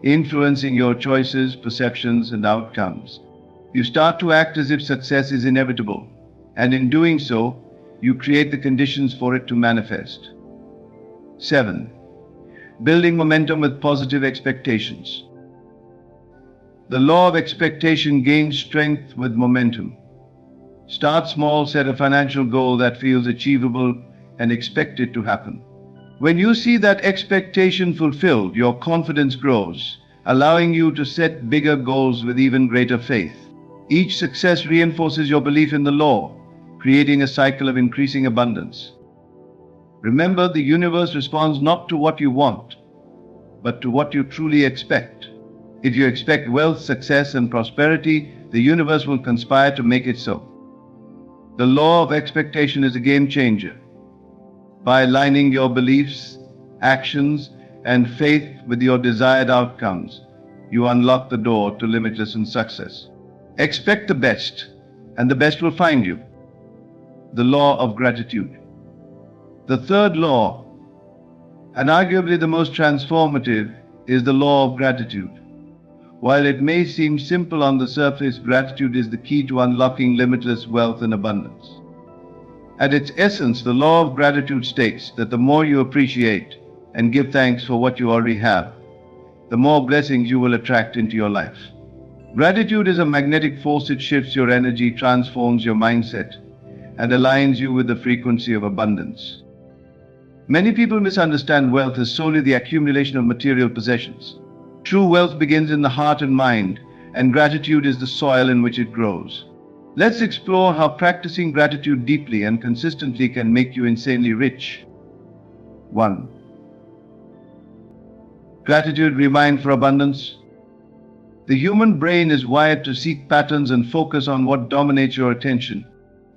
S1: influencing your choices, perceptions, and outcomes. You start to act as if success is inevitable, and in doing so, you create the conditions for it to manifest. 7. Building momentum with positive expectations. The law of expectation gains strength with momentum. Start small, set a financial goal that feels achievable, and expect it to happen. When you see that expectation fulfilled, your confidence grows, allowing you to set bigger goals with even greater faith. Each success reinforces your belief in the law, creating a cycle of increasing abundance. Remember, the universe responds not to what you want, but to what you truly expect. If you expect wealth, success, and prosperity, the universe will conspire to make it so. The law of expectation is a game changer. By aligning your beliefs, actions, and faith with your desired outcomes, you unlock the door to limitless success. Expect the best, and the best will find you. The law of gratitude. The third law, and arguably the most transformative, is the law of gratitude. While it may seem simple on the surface, gratitude is the key to unlocking limitless wealth and abundance. At its essence, the law of gratitude states that the more you appreciate and give thanks for what you already have, the more blessings you will attract into your life. Gratitude is a magnetic force. It shifts your energy, transforms your mindset, and aligns you with the frequency of abundance. Many people misunderstand wealth as solely the accumulation of material possessions. True wealth begins in the heart and mind, and gratitude is the soil in which it grows. Let's explore how practicing gratitude deeply and consistently can make you insanely rich. 1. Gratitude rewind for abundance. The human brain is wired to seek patterns and focus on what dominates your attention.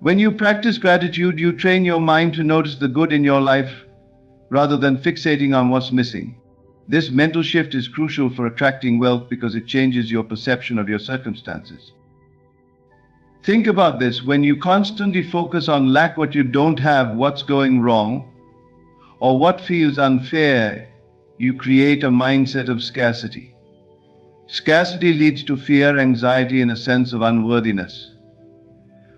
S1: When you practice gratitude, you train your mind to notice the good in your life rather than fixating on what's missing. This mental shift is crucial for attracting wealth because it changes your perception of your circumstances. Think about this: when you constantly focus on lack, what you don't have, what's going wrong, or what feels unfair, you create a mindset of scarcity. Scarcity leads to fear, anxiety, and a sense of unworthiness.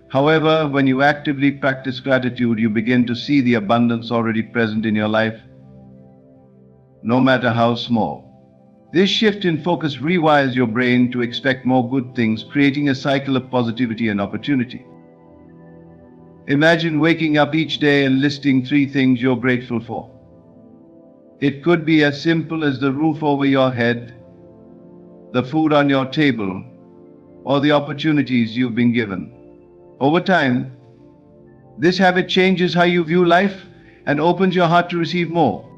S1: However, when you actively practice gratitude, you begin to see the abundance already present in your life, no matter how small. This shift in focus rewires your brain to expect more good things, creating a cycle of positivity and opportunity. Imagine waking up each day and listing 3 things you're grateful for. It could be as simple as the roof over your head, the food on your table, or the opportunities you've been given. Over time, this habit changes how you view life and opens your heart to receive more.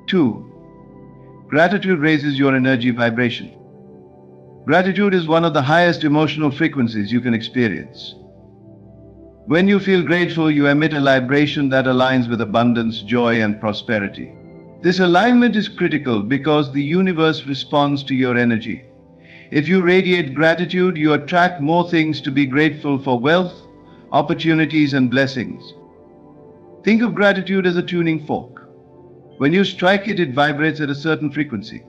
S1: 2. Gratitude raises your energy vibration. Gratitude is one of the highest emotional frequencies you can experience. When you feel grateful, you emit a vibration that aligns with abundance, joy, and prosperity. This alignment is critical because the universe responds to your energy. If you radiate gratitude, you attract more things to be grateful for: wealth, opportunities, and blessings. Think of gratitude as a tuning fork. When you strike it, it vibrates at a certain frequency.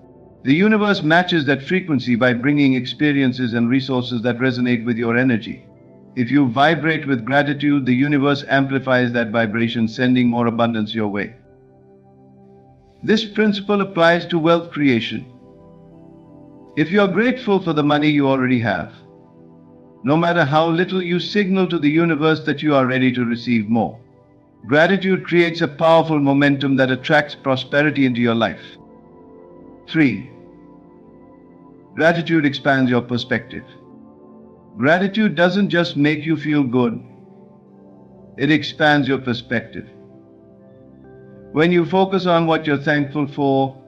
S1: The universe matches that frequency by bringing experiences and resources that resonate with your energy. If you vibrate with gratitude, the universe amplifies that vibration, sending more abundance your way. This principle applies to wealth creation. If you are grateful for the money you already have, no matter how little, you signal to the universe that you are ready to receive more. Gratitude creates a powerful momentum that attracts prosperity into your life. 3. Gratitude expands your perspective. Gratitude doesn't just make you feel good, it expands your perspective. When you focus on what you're thankful for,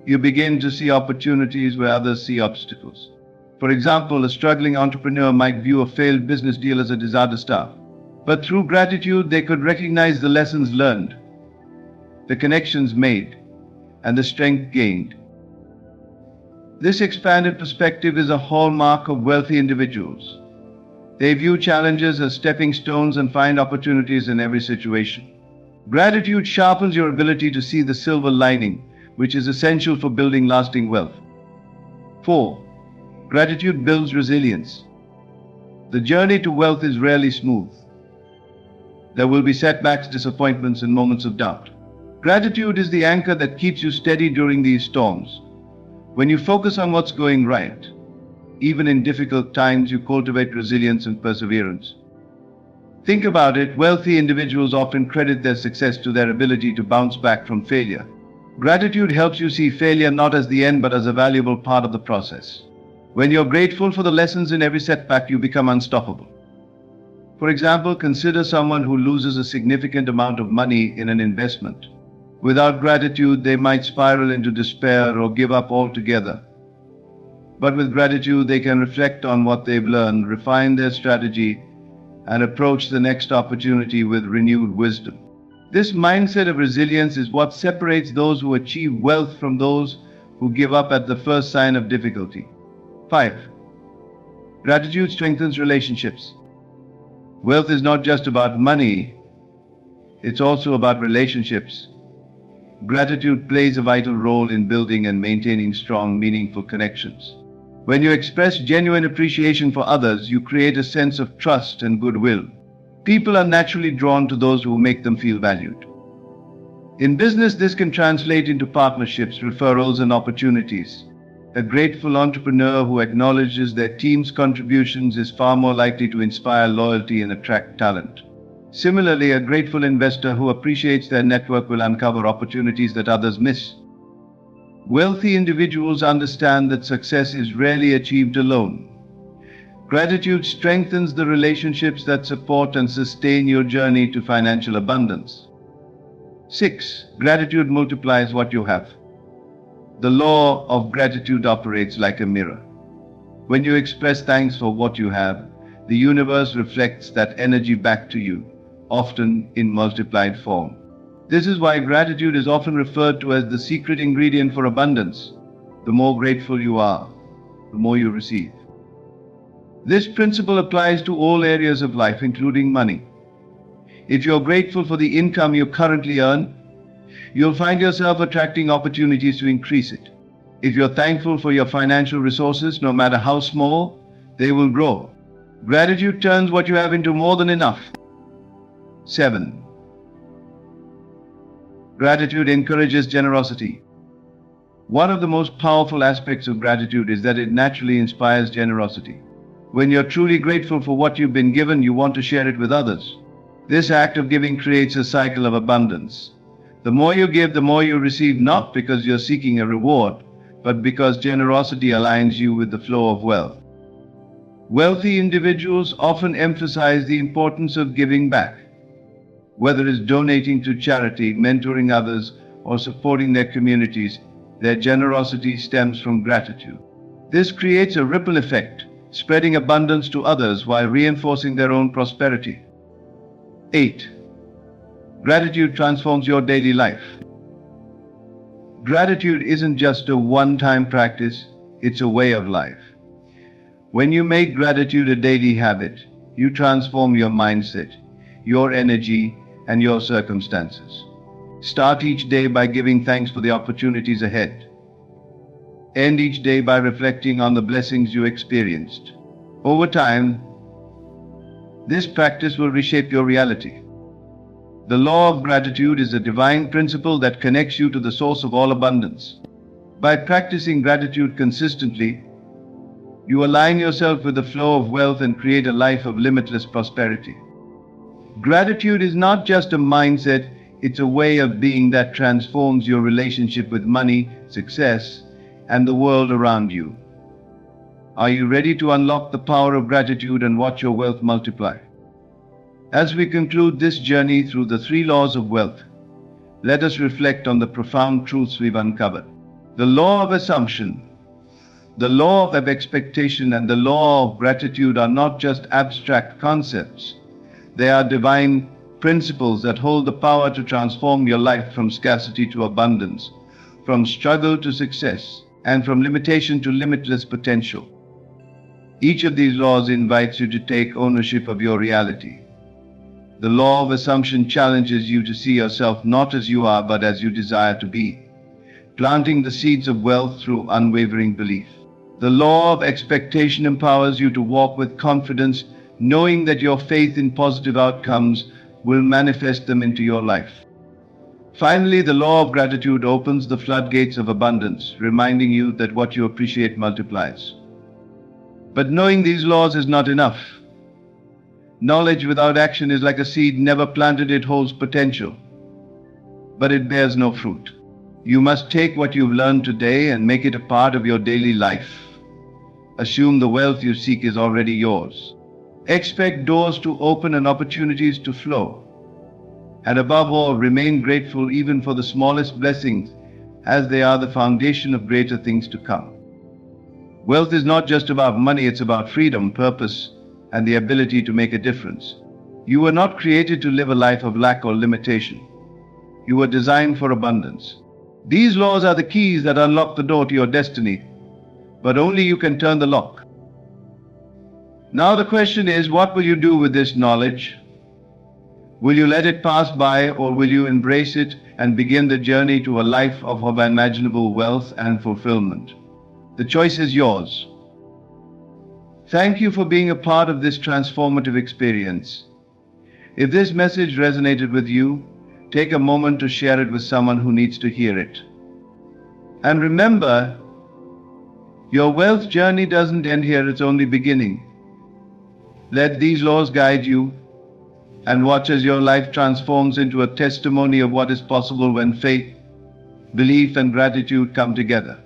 S1: you begin to see opportunities where others see obstacles. For example, a struggling entrepreneur might view a failed business deal as a disaster, but through gratitude, they could recognize the lessons learned, the connections made, and the strength gained. This expanded perspective is a hallmark of wealthy individuals. They view challenges as stepping stones and find opportunities in every situation. Gratitude sharpens your ability to see the silver lining, which is essential for building lasting wealth. 4. Gratitude builds resilience. The journey to wealth is rarely smooth. There will be setbacks, disappointments, and moments of doubt. Gratitude is the anchor that keeps you steady during these storms. When you focus on what's going right, even in difficult times, you cultivate resilience and perseverance. Think about it, wealthy individuals often credit their success to their ability to bounce back from failure. Gratitude helps you see failure not as the end but as a valuable part of the process. When you're grateful for the lessons in every setback, you become unstoppable. For example, consider someone who loses a significant amount of money in an investment. Without gratitude, they might spiral into despair or give up altogether. But with gratitude, they can reflect on what they've learned, refine their strategy, and approach the next opportunity with renewed wisdom. This mindset of resilience is what separates those who achieve wealth from those who give up at the first sign of difficulty. 5. Gratitude strengthens relationships. Wealth is not just about money, it's also about relationships. Gratitude plays a vital role in building and maintaining strong, meaningful connections. When you express genuine appreciation for others, you create a sense of trust and goodwill. People are naturally drawn to those who make them feel valued. In business, this can translate into partnerships, referrals, and opportunities. A grateful entrepreneur who acknowledges their team's contributions is far more likely to inspire loyalty and attract talent. Similarly, a grateful investor who appreciates their network will uncover opportunities that others miss. Wealthy individuals understand that success is rarely achieved alone. Gratitude strengthens the relationships that support and sustain your journey to financial abundance. 6. Gratitude multiplies what you have. The law of gratitude operates like a mirror. When you express thanks for what you have, the universe reflects that energy back to you, often in multiplied form. This is why gratitude is often referred to as the secret ingredient for abundance. The more grateful you are, the more you receive. This principle applies to all areas of life, including money. If you're grateful for the income you currently earn, you'll find yourself attracting opportunities to increase it. If you're thankful for your financial resources, no matter how small, they will grow. Gratitude turns what you have into more than enough. 7. Gratitude encourages generosity. One of the most powerful aspects of gratitude is that it naturally inspires generosity. When you're truly grateful for what you've been given, you want to share it with others. This act of giving creates a cycle of abundance. The more you give, the more you receive, not because you're seeking a reward, but because generosity aligns you with the flow of wealth. Wealthy individuals often emphasize the importance of giving back. Whether it's donating to charity, mentoring others, or supporting their communities, their generosity stems from gratitude. This creates a ripple effect, spreading abundance to others while reinforcing their own prosperity. 8. Gratitude transforms your daily life. Gratitude isn't just a one-time practice, it's a way of life. When you make gratitude a daily habit, you transform your mindset, your energy, and your circumstances. Start each day by giving thanks for the opportunities ahead. End each day by reflecting on the blessings you experienced. Over time, this practice will reshape your reality. The law of gratitude is a divine principle that connects you to the source of all abundance. By practicing gratitude consistently, you align yourself with the flow of wealth and create a life of limitless prosperity. Gratitude is not just a mindset, it's a way of being that transforms your relationship with money, success, and the world around you. Are you ready to unlock the power of gratitude and watch your wealth multiply? As we conclude this journey through the three laws of wealth, let us reflect on the profound truths we've uncovered. The law of assumption, the law of expectation, and the law of gratitude are not just abstract concepts. They are divine principles that hold the power to transform your life from scarcity to abundance, from struggle to success, and from limitation to limitless potential. Each of these laws invites you to take ownership of your reality. The law of assumption challenges you to see yourself not as you are but as you desire to be, planting the seeds of wealth through unwavering belief. The law of expectation empowers you to walk with confidence, knowing that your faith in positive outcomes will manifest them into your life. Finally, the law of gratitude opens the floodgates of abundance, reminding you that what you appreciate multiplies. But knowing these laws is not enough. Knowledge without action is like a seed never planted. It holds potential, but it bears no fruit. You must take what you've learned today and make it a part of your daily life. Assume the wealth you seek is already yours. Expect doors to open and opportunities to flow. And above all, remain grateful even for the smallest blessings, as they are the foundation of greater things to come. Wealth is not just about money, it's about freedom, purpose, and the ability to make a difference. You were not created to live a life of lack or limitation. You were designed for abundance. These laws are the keys that unlock the door to your destiny, but only you can turn the lock. Now the question is, what will you do with this knowledge? Will you let it pass by, or will you embrace it and begin the journey to a life of unimaginable wealth and fulfillment? The choice is yours. Thank you for being a part of this transformative experience. If this message resonated with you, take a moment to share it with someone who needs to hear it. And remember, your wealth journey doesn't end here, it's only beginning. Let these laws guide you, and watch as your life transforms into a testimony of what is possible when faith, belief, and gratitude come together.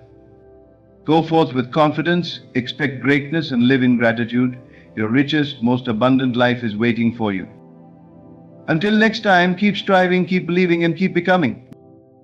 S1: Go forth with confidence, expect greatness, and live in gratitude. Your richest, most abundant life is waiting for you. Until next time, keep striving, keep believing, and keep becoming.